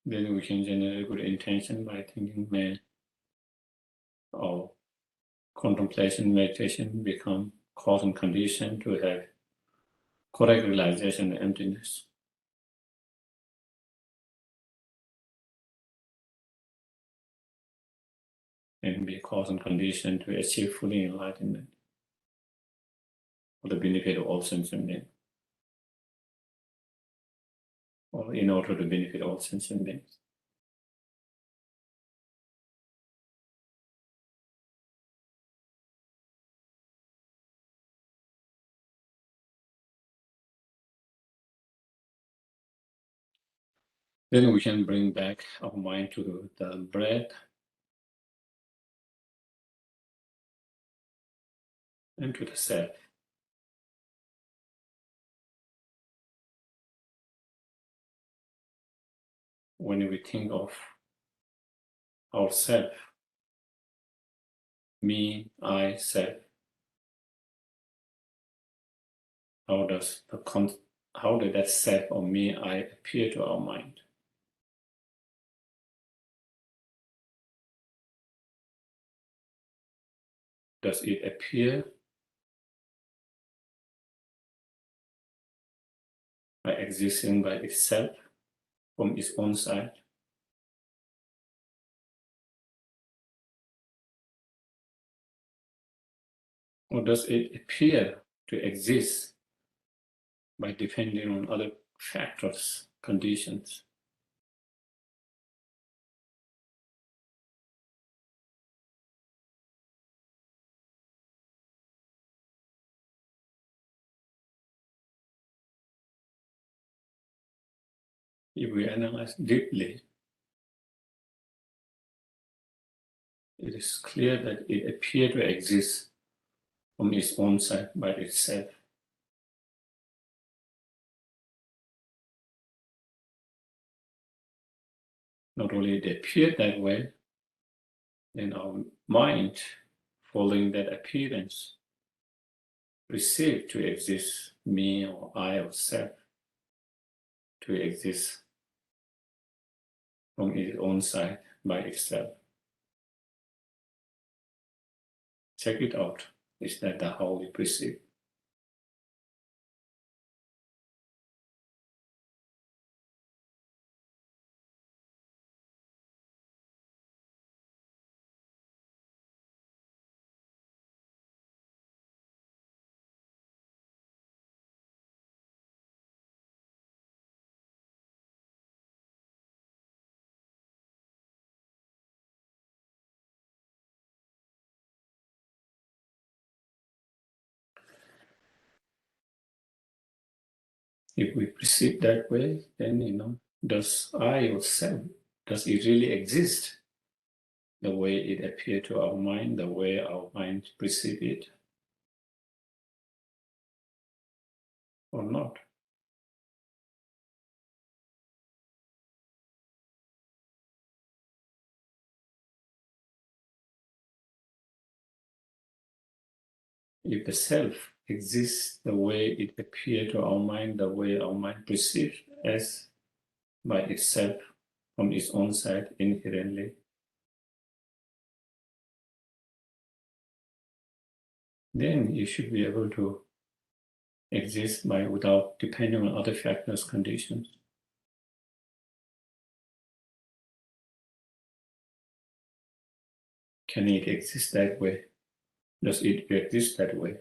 Then we can generate good intention by thinking, may our contemplation, meditation become cause and condition to have correct realization and emptiness. And be cause and condition to achieve fully enlightenment for the benefit of all sentient beings, or in order to benefit all sentient beings. Then we can bring back our mind to the breath and to the self. When we think of ourself, me, I, self, how did that self or me, I appear to our mind? Does it appear by existing by itself from its own side? Or does it appear to exist by depending on other factors, conditions? If we analyze deeply, it is clear that it appears to exist from its own side by itself. Not only it appeared that way, then our mind, following that appearance, perceived to exist, me or I or self, to exist from its own side by itself. Check it out. Is that how we perceive? If we perceive that way, then does I or self, does it really exist the way it appears to our mind, the way our mind perceive it, or not? If the self exists the way it appears to our mind, the way our mind perceives as by itself from its own side inherently, then you should be able to exist without depending on other factors, conditions. Can it exist that way? Does it exist that way?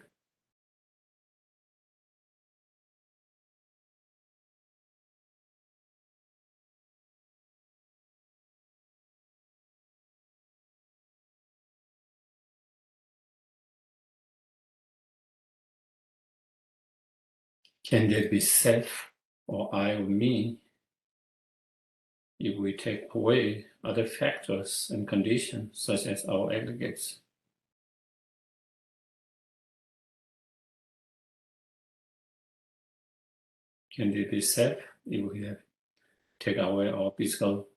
Can there be self or I or me if we take away other factors and conditions such as our aggregates? Can there be self if we take away our physical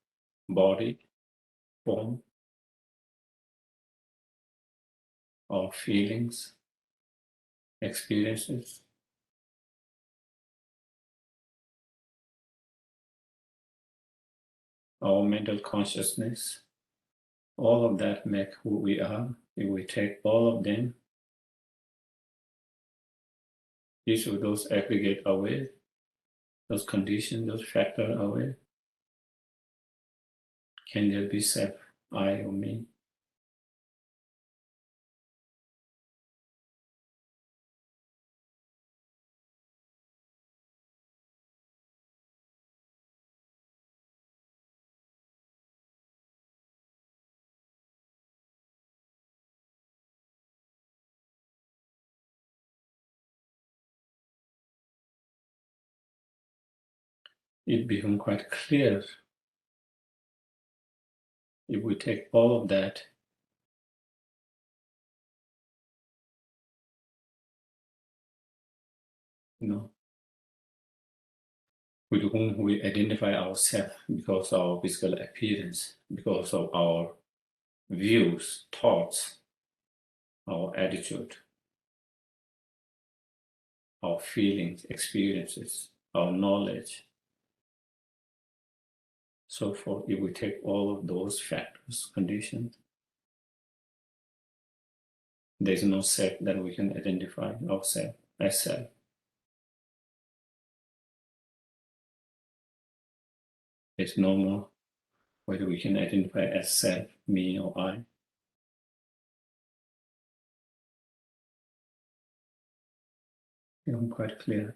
body, form, our feelings, experiences? Our mental consciousness, all of that make who we are. If we take all of them, each of those aggregate away, those conditions, those factors away, can there be self, I or me? It becomes quite clear if we take all of that with whom we identify ourselves because of our physical appearance, because of our views, thoughts, our attitude, our feelings, experiences, our knowledge, so forth. If we take all of those factors, conditions, there's no self that we can identify ourselves as self. There's no more whether we can identify as self, me or I. I'm quite clear.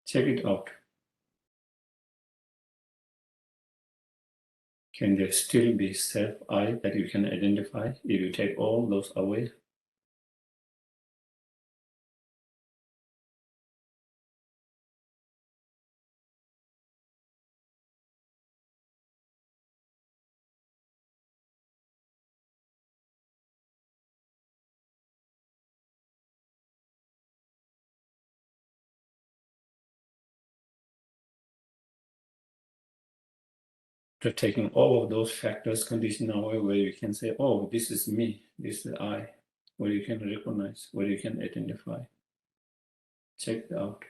Check it out. Can there still be self, I, that you can identify if you take all those away? To taking all of those factors, condition away, where you can say, oh, this is me, this is I, where you can recognize, where you can identify. Check it out.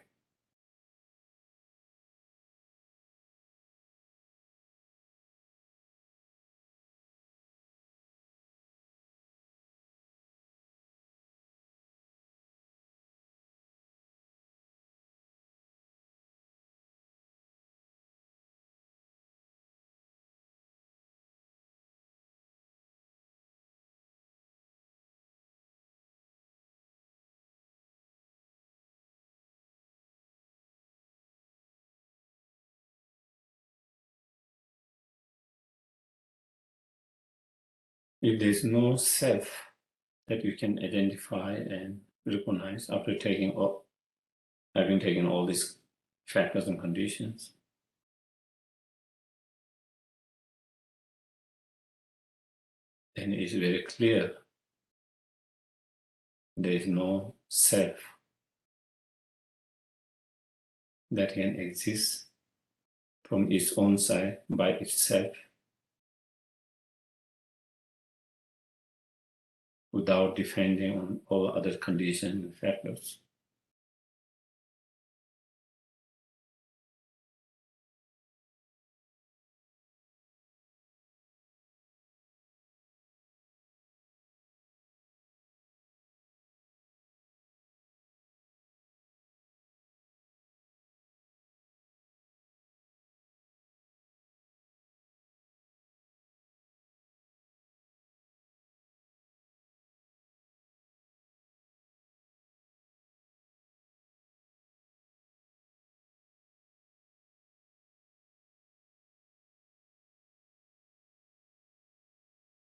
If there's no self that you can identify and recognize after having taken all these factors and conditions, then it's very clear there is no self that can exist from its own side by itself without depending on all other conditions and factors.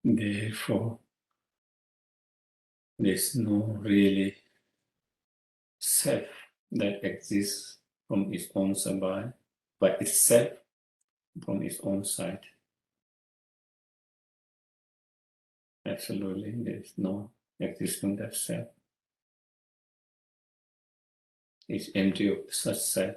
Therefore, there's no really self that exists from its own side, by itself from its own side. Absolutely, there's no existing that self. It's empty of such self.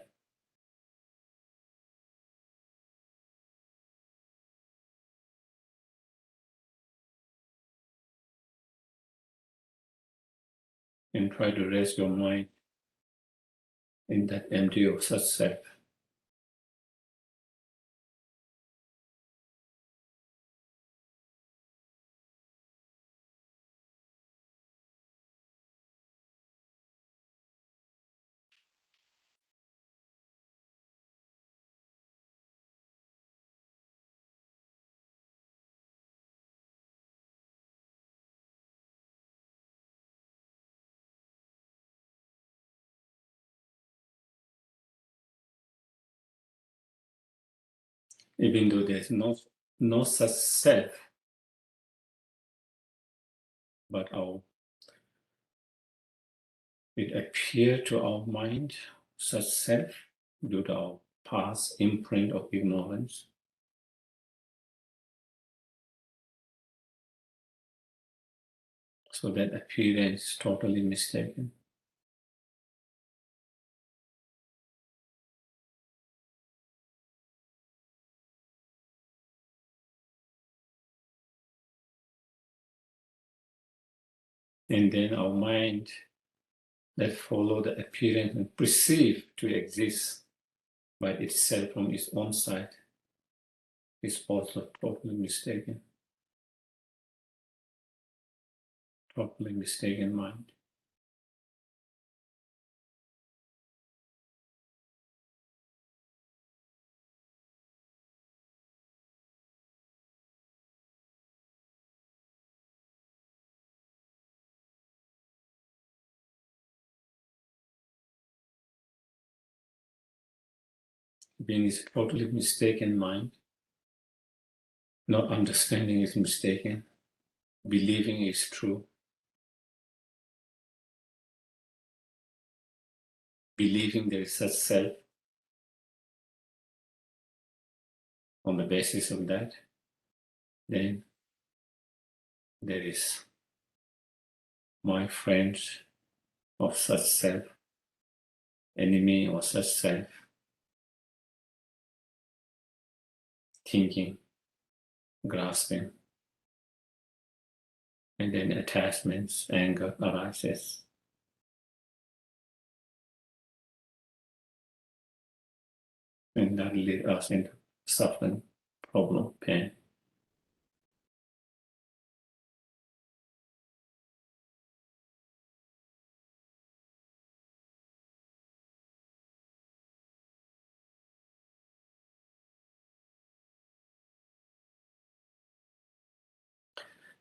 And try to rest your mind in that empty of such self. Even though there's no such self, but it appears to our mind, such self, due to our past imprint of ignorance. So that appearance is totally mistaken. And then our mind that follow the appearance and perceive to exist by itself from its own side is also totally mistaken. Totally mistaken mind. Being is totally mistaken mind. Not understanding is mistaken. Believing is true. Believing there is such self. On the basis of that, then there is my friend of such self, enemy of such self, thinking, grasping, and then attachments, anger arises. And that leads us into suffering, problem, pain.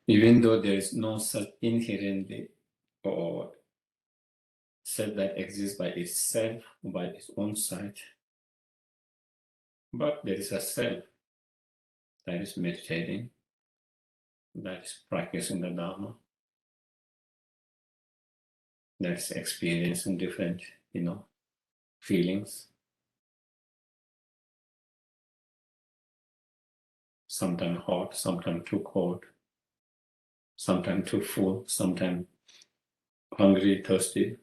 Even though there is no such inherently or self that exists by itself, by its own side, but there is a self that is meditating, that is practicing the Dharma, that is experiencing different, feelings. Sometimes hot, sometimes too cold, sometimes too full, sometimes hungry, thirsty.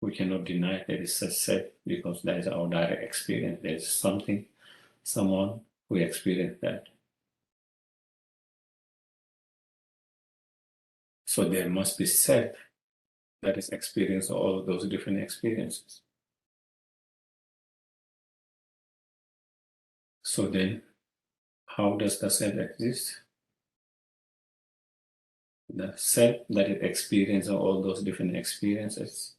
We cannot deny there is such self because that is our direct experience. There is something, someone who experienced that. So there must be self that is experiencing all of those different experiences. So then, how does the self exist? The self that is experiencing all those different experiences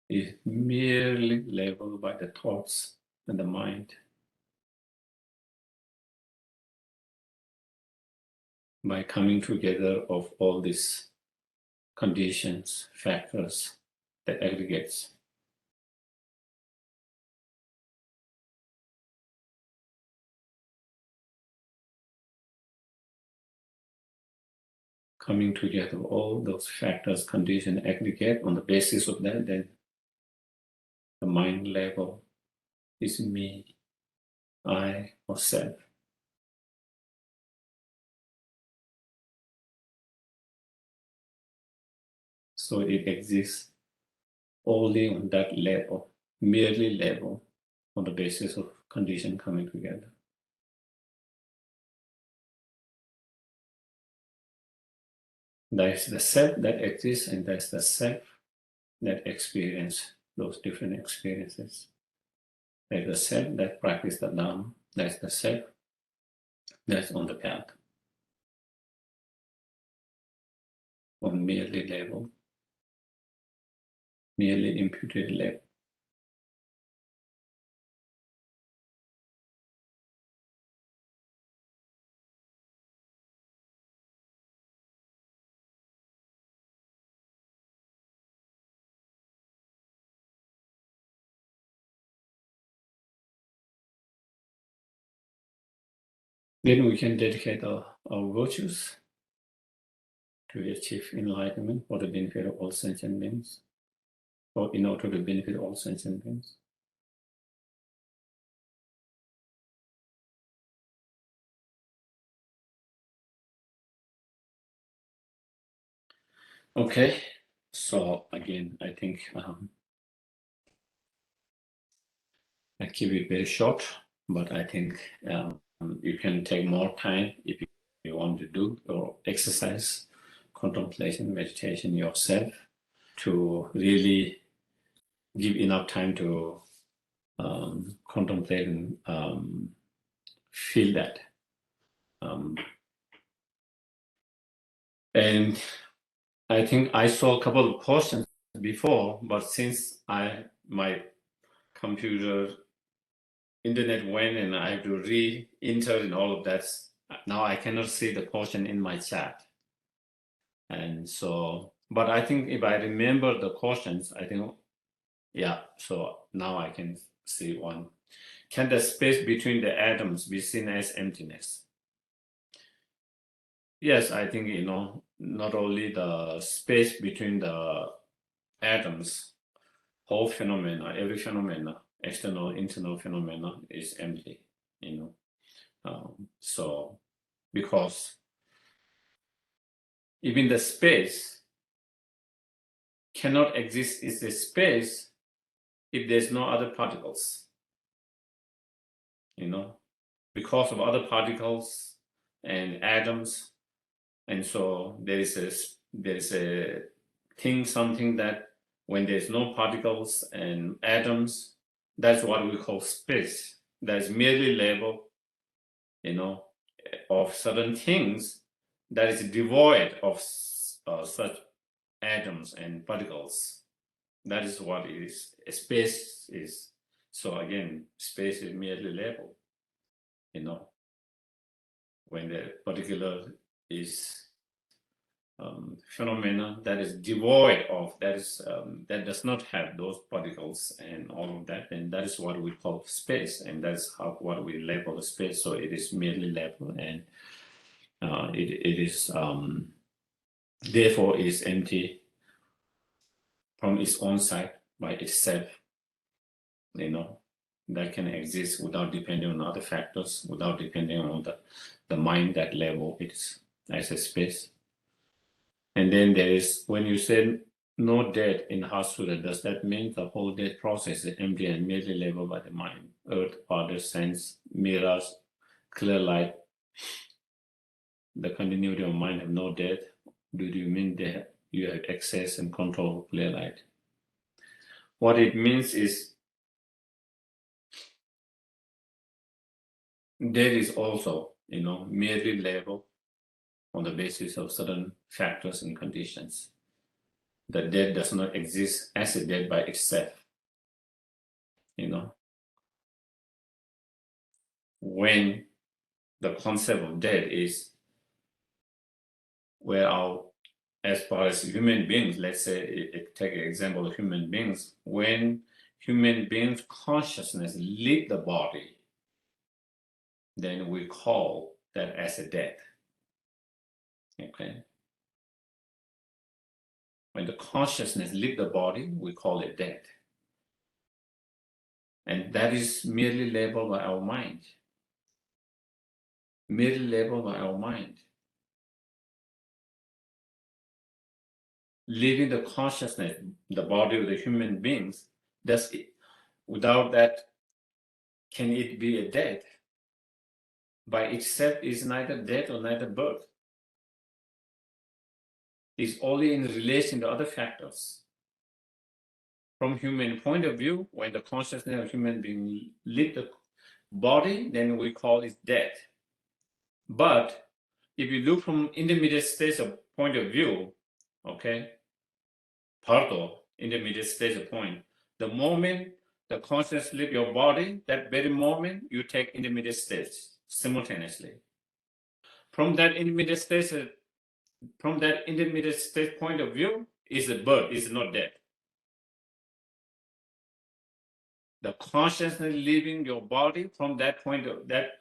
is merely labeled by the thoughts and the mind. By coming together of all these conditions, factors that aggregates. coming together, all those factors, conditions, aggregate. On the basis of that, then the mind level is me, I, or self. So it exists only on that level, merely level, on the basis of condition coming together. That's the self that exists, and that's the self that experience those different experiences. That's the self that practice the Dharma. That's the self that's on the path. On merely level, merely imputed level. Then we can dedicate our virtues to achieve enlightenment for the benefit of all sentient beings, or in order to benefit all sentient beings. Okay, so again, I think I keep it very short, but I think you can take more time if you want to do or exercise contemplation, meditation yourself to really give enough time to contemplate and feel that. And I think I saw a couple of questions before, but since my computer internet went and I have to re-enter and all of that, now I cannot see the question in my chat. And so, but I think if I remember the questions, I think, yeah, so now I can see one. Can the space between the atoms be seen as emptiness? Yes, I think, not only the space between the atoms, whole phenomena, every phenomena, external, internal phenomena is empty, so because even the space cannot exist as a space if there's no other particles, because of other particles and atoms, and so there is a thing, something that when there's no particles and atoms, that's what we call space. That's merely level, of certain things that is devoid of such atoms and particles. That is what is space is. So again, space is merely level, when the particular is phenomena that is devoid of, that does not have those particles and all of that, and that is what we call space, and that's what we label the space. So it is merely level, and it is therefore it is empty from its own side by itself, that can exist without depending on other factors, without depending on the mind that level it is as a space. And then there is, when you say no death in Hasuda, does that mean the whole death process is empty and merely labeled by the mind? Earth, water, sense, mirrors, clear light, the continuity of mind have no death? Do you mean that you have access and control of clear light? What it means is death is also, merely labeled on the basis of certain factors and conditions. The death does not exist as a death by itself. When the concept of death is where as far as human beings, let's say, take an example of human beings, when human beings' consciousness leave the body, then we call that as a death. Okay. When the consciousness leaves the body, we call it death. And that is merely labeled by our mind. Merely labeled by our mind. Leaving the consciousness, the body of the human beings, that's it. Without that, can it be a death? By itself is neither death or neither birth. It's only in relation to other factors. From human point of view, when the consciousness of human being leave the body, then we call it death. But if you look from intermediate stage of point of view, okay, pardo, intermediate stage of point, the moment the consciousness leave your body, that very moment you take intermediate stage simultaneously. From that intermediate stage point of view, is a birth, is not death. The consciousness leaving your body from that point of that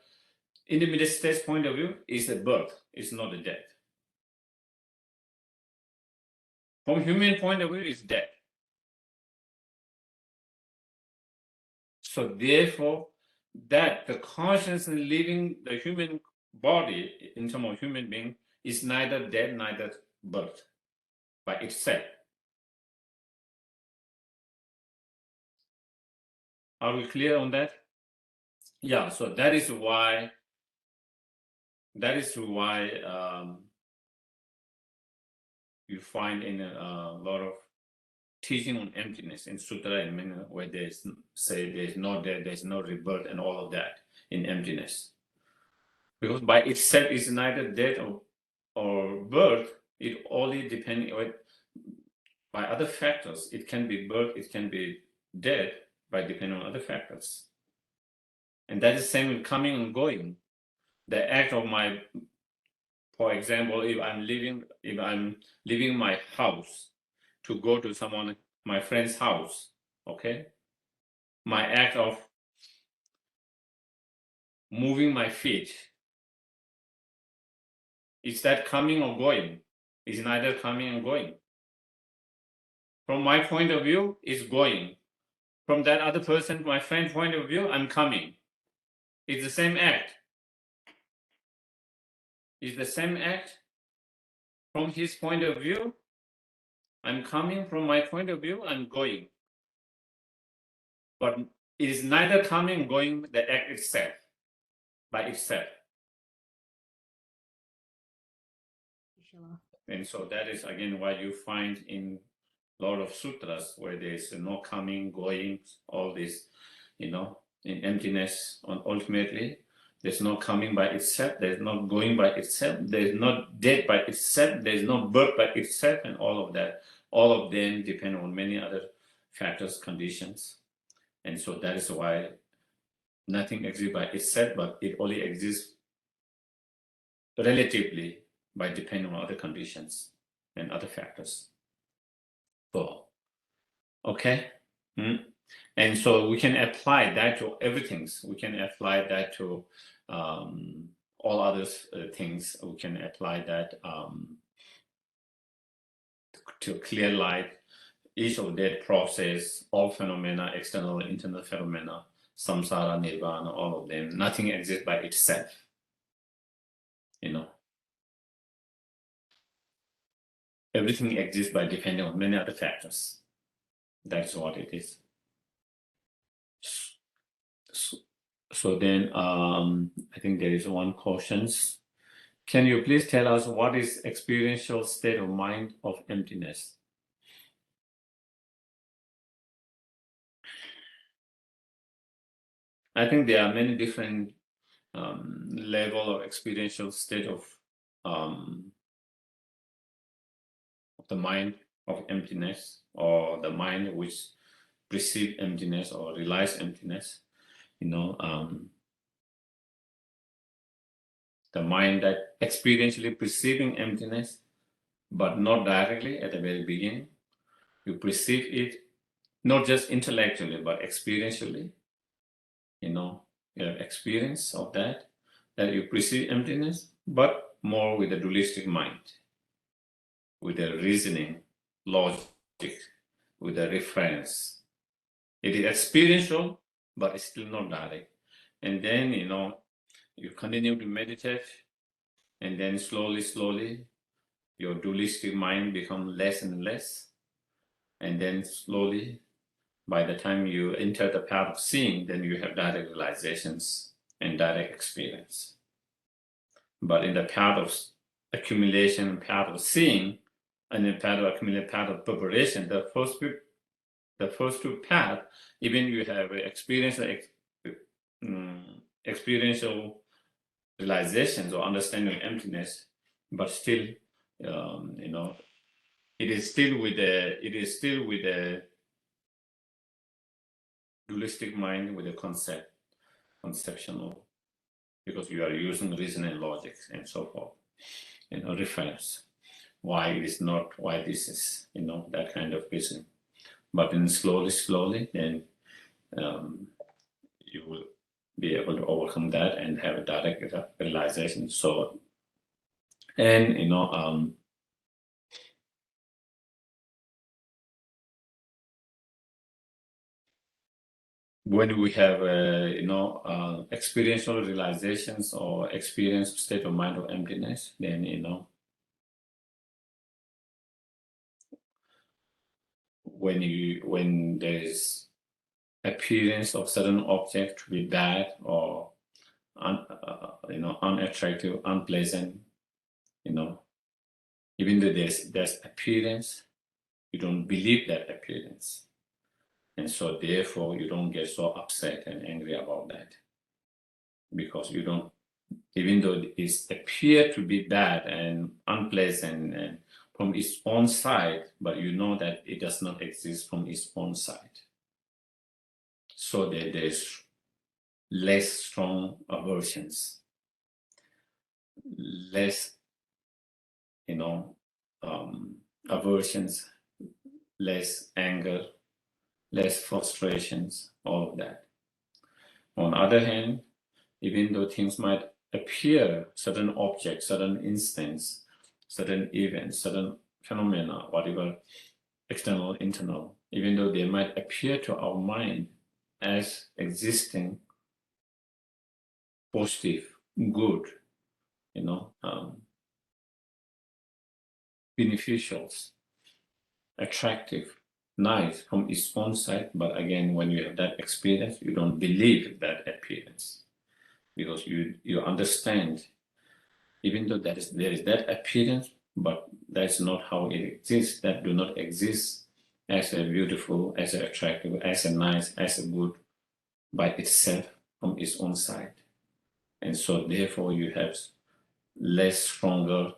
intermediate stage point of view is a birth, it's not a death. From human point of view, it's death. So therefore, that the consciousness leaving the human body in terms of human being is neither death, neither birth by itself. Are we clear on that? Yeah, so that is why you find in a lot of teaching on emptiness in Sutra and many where they say there's no death, there's no rebirth, and all of that in emptiness. Because by itself is neither death or birth, it only depends by other factors. It can be birth, it can be death, by depending on other factors. And that is same with coming and going. The act of my, for example, if I'm leaving my house to go to my friend's house, okay? My act of moving my feet, is that coming or going? It's neither coming and going. From my point of view, it's going. From that other person, my friend's point of view, I'm coming. It's the same act. It's the same act. From his point of view, I'm coming. From my point of view, I'm going. But it is neither coming and going, the act itself, by itself. And so that is again why you find in a lot of sutras where there's no coming, going, all this, in emptiness. Ultimately, there's no coming by itself, there's no going by itself, there's no death by itself, there's no birth by itself, and all of that. All of them depend on many other factors, conditions. And so that is why nothing exists by itself, but it only exists relatively by depending on other conditions and other factors. So, okay. And so we can apply that to everything. We can apply that to all other things. We can apply that to clear light, each of that process, all phenomena, external, internal phenomena, samsara, nirvana, all of them. Nothing exists by itself. Everything exists by depending on many other factors. That's what it is. So then, I think there is one question. Can you please tell us what is experiential state of mind of emptiness? I think there are many different level of experiential state of the mind of emptiness, or the mind which perceives emptiness or realize emptiness. The mind that experientially perceiving emptiness, but not directly at the very beginning. You perceive it not just intellectually, but experientially. You have experience of that you perceive emptiness, but more with a dualistic mind, with a reasoning, logic, with a reference. It is experiential, but it's still not direct. And then, you continue to meditate, and then slowly, your dualistic mind becomes less and less. And then slowly, by the time you enter the path of seeing, then you have direct realizations and direct experience. But in the path of accumulation, path of seeing, and in path of accumulation, path of preparation, the first two paths, even you have experiential realizations or understanding of emptiness, but still, it is still with a dualistic mind, with a conceptual, because you are using reason and logic and so forth, reference. Why it is not, why this is, that kind of reason. But then slowly, then you will be able to overcome that and have a direct realization. So, and when we have experiential realizations or experience state of mind of emptiness, then when there's appearance of certain object to be bad or unattractive, unpleasant, even though there's appearance, you don't believe that appearance. And so therefore you don't get so upset and angry about that. Because you don't, even though it appears to be bad and unpleasant and from its own side, but you know that it does not exist from its own side. So there's less strong aversions, less, aversions, less anger, less frustrations, all of that. On the other hand, even though things might appear, certain objects, certain instance, certain events, certain phenomena, whatever, external, internal, even though they might appear to our mind as existing, positive, good, beneficials, attractive, nice from its own side, but again, when you have that experience, you don't believe that appearance, because you understand, even though there is that appearance, but that's not how it exists. That do not exist as a beautiful, as a attractive, as a nice, as a good by itself from its own side. And so therefore you have less stronger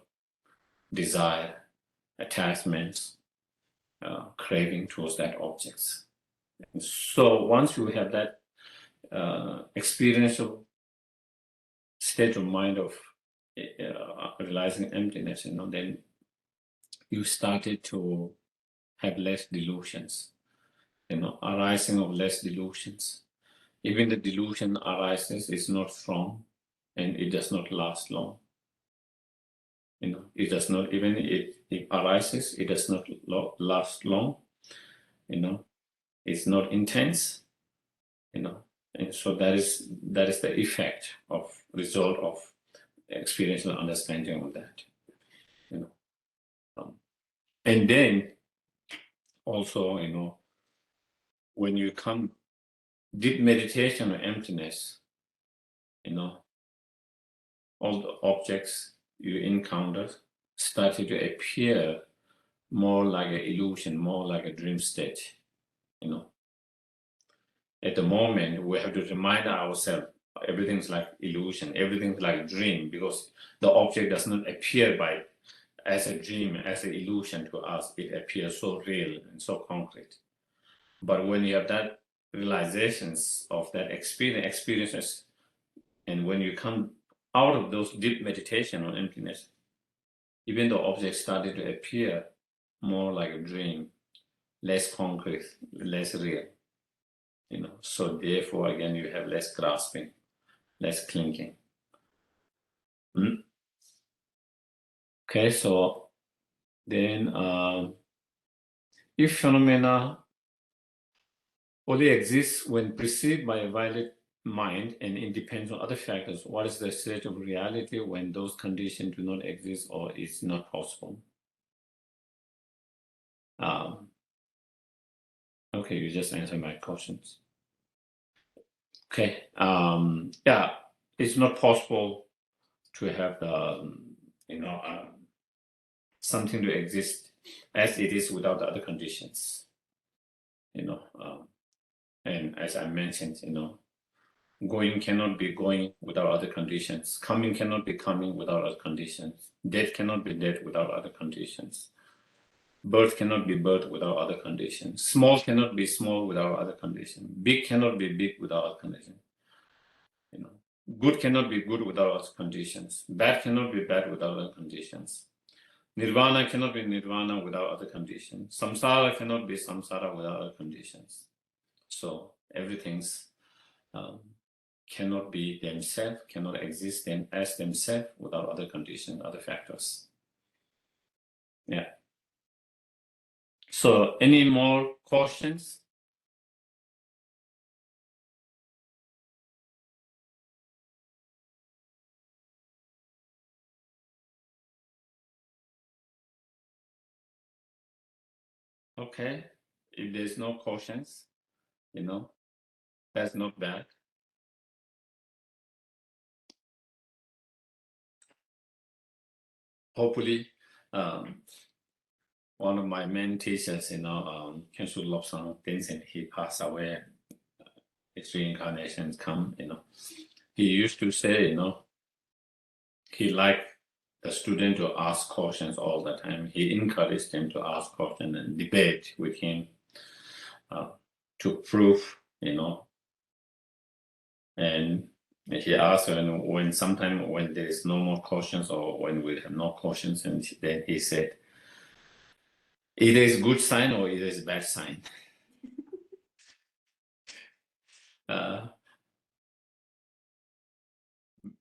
desire, attachments, craving towards that objects. And so once you have that experiential state of mind of realizing emptiness, then you started to have less delusions, arising of less delusions. Even the delusion arises is not strong, and it does not last long. It does not, even it arises, it does not last long. It's not intense. And so that is the effect of result of experiential understanding of that. And then also, when you come deep meditation on emptiness, all the objects you encounter started to appear more like an illusion, more like a dream state. At the moment, we have to remind ourselves everything's like illusion, everything's like a dream, because the object does not appear as a dream, as an illusion to us. It appears so real and so concrete. But when you have that realizations of that experiences, and when you come out of those deep meditation on emptiness, even the objects started to appear more like a dream, less concrete, less real. So therefore, again, you have less grasping, less clinging. Okay, so then if phenomena only exists when perceived by a violet mind and it depends on other factors, what is the state of reality when those conditions do not exist or it's not possible? Okay, you just answered my questions. Okay, yeah, it's not possible to have the, something to exist as it is without the other conditions, and as I mentioned, going cannot be going without other conditions. Coming cannot be coming without other conditions. Death cannot be death without other conditions. Birth cannot be birth without other conditions. Small cannot be small without other conditions. Big cannot be big without other conditions. Good cannot be good without other conditions. Bad cannot be bad without other conditions. Nirvana cannot be nirvana without other conditions. Samsara cannot be samsara without other conditions. So everything's cannot be themselves, cannot exist as themselves without other conditions, other factors. Yeah. So any more questions? Okay. If there's no questions, that's not bad. Hopefully, one of my main teachers, Kenshu Lobsang Tenzin, he passed away. His reincarnations come, He used to say, he liked the student to ask questions all the time. He encouraged them to ask questions and debate with him to prove, and he asked when sometimes when there is no more questions or when we have no questions, and then he said, either is good sign or either is bad sign.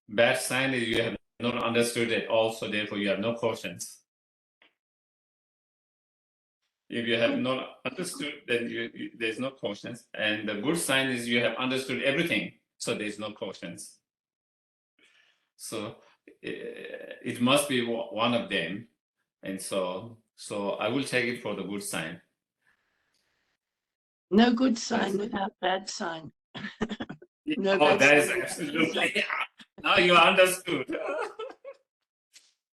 Bad sign is you have not understood at all, so therefore you have no questions. If you have not understood, then there's no questions. And the good sign is you have understood everything, so there's no questions. So it must be one of them. And so I will take it for the good sign. No good sign without bad sign. No bad that sign is absolutely. Now you understood.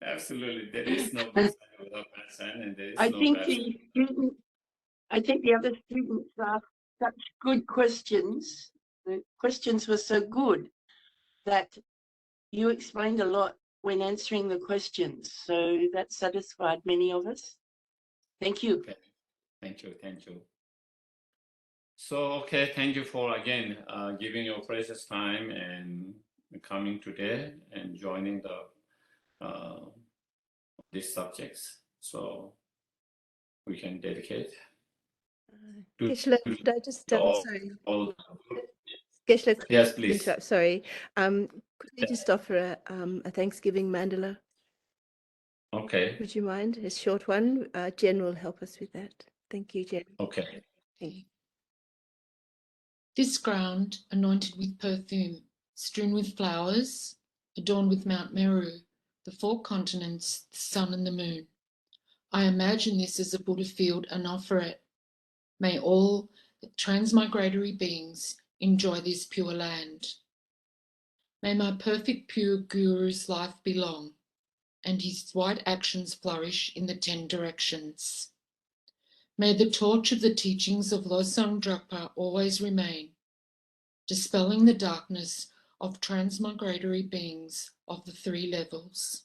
Absolutely, there is no good sign without bad sign, and there is no bad sign. I think the other students asked such good questions. The questions were so good that you explained a lot when answering the questions. So that satisfied many of us. Thank you. Okay. Thank you. So, okay, thank you for, again, giving your precious time and coming today and joining these subjects. So we can dedicate. Geshe, could I just sorry. Geshe, yes, please. Sorry. Could we just offer a Thanksgiving mandala? Okay. Would you mind? A short one. Jen will help us with that. Thank you, Jen. Okay. Thank you. This ground, anointed with perfume, strewn with flowers, adorned with Mount Meru, the 4 continents, the sun and the moon. I imagine this as a Buddha field and offer it. May all transmigratory beings enjoy this pure land. May my perfect pure Guru's life be long, and his white actions flourish in the 10 directions. May the torch of the teachings of Losang Drakpa always remain, dispelling the darkness of transmigratory beings of the 3 levels.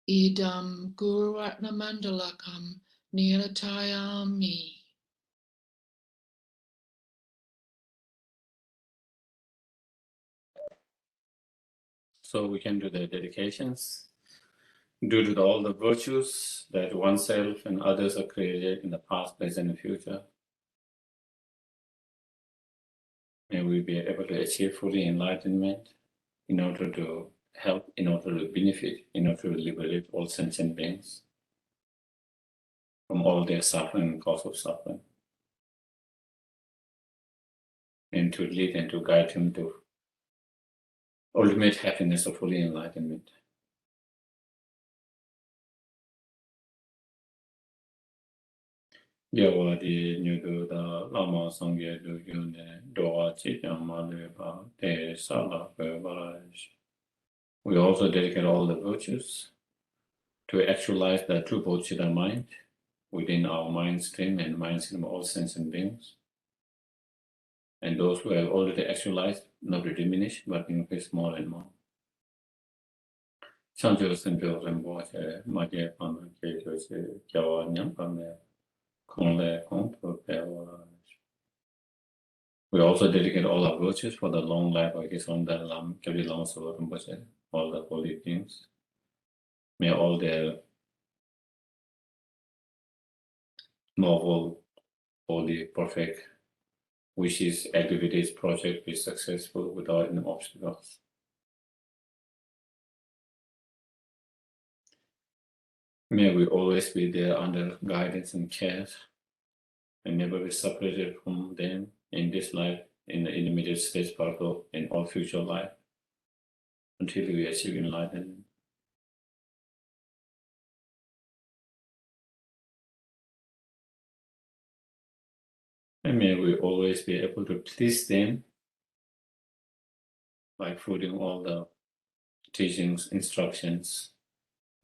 Idam Guru Ratna Mandalakam Niratayami. So we can do the dedications. Due to all the virtues that oneself and others are created in the past, present, and future, may we be able to achieve fully enlightenment in order to help, in order to benefit, in order to liberate all sentient beings. from all their suffering and cause of suffering, and to lead and to guide him to ultimate happiness of fully enlightenment. Yawadi Nudu the Lama Sangye do Yune Doa Chitama Leva De Sala Baraj. We also dedicate all the virtues to actualize the true Bodhicitta mind within our mind stream and mind stream of all sentient beings. And those who have already actualized, not to diminish, but increase more and more. Chanjo Simple and Boche, Magia Pana Katos, Jawa Nyampame, Konle Konto Pewa. We also dedicate all our virtues for the long life of His own Lam, Kavi Lama Solotumboche, all the holy beings. May all their novel, holy, perfect wishes, activities, project be successful without any obstacles. May we always be there under guidance and care, and never be separated from them in this life, in the intermediate stage particle, in all future life, until we achieve enlightenment. And may we always be able to please them by putting all the teachings, instructions,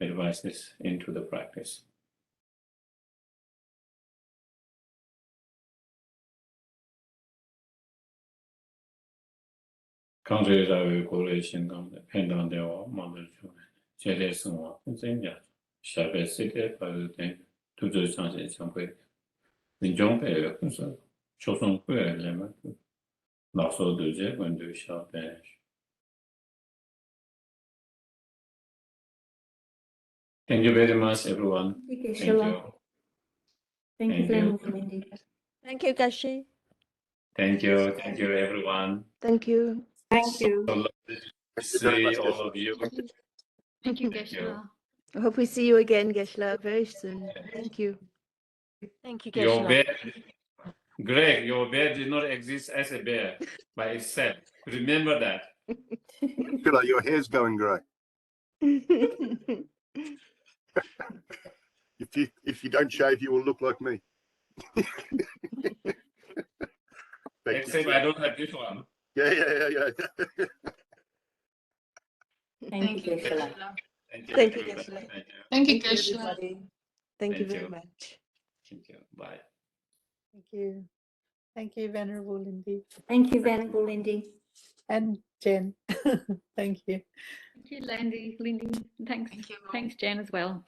advices into the practice. Concentracion correlation on the pendant of mother Geshe Sherab, Shabe Sike, Parutin, to the Sanjay Champe. In John Pay, Choson Queer Lemon, Lasso Duze, when do shall vanish. Thank you very much, everyone. Thank you. Thank you very much, Lindy. Thank you, Geshe. Thank you. Thank you, everyone. Thank you. Thank you. So lovely to see all of you. Thank you, Thank you. Geshe. I hope we see you again, Geshe, very soon. Thank you. Thank you, Your Geshe. bear, Greg, your bear did not exist as a bear by itself. Remember that. Feel like your hair's going grey. If you don't shave, you will look like me. Except I don't have this one. Yeah. Thank you, Geshe. Thank you. Thank you, everybody. Geshe. Thank you. Thank you, Thank you, Geshe. everybody. Thank you Thank very you. much. Thank you. Bye. Thank you. Thank you, Venerable Lindy. Thank you, Venerable Lindy. And Jen. Thank you. Thank you, Lindy. Thanks, Jen, as well.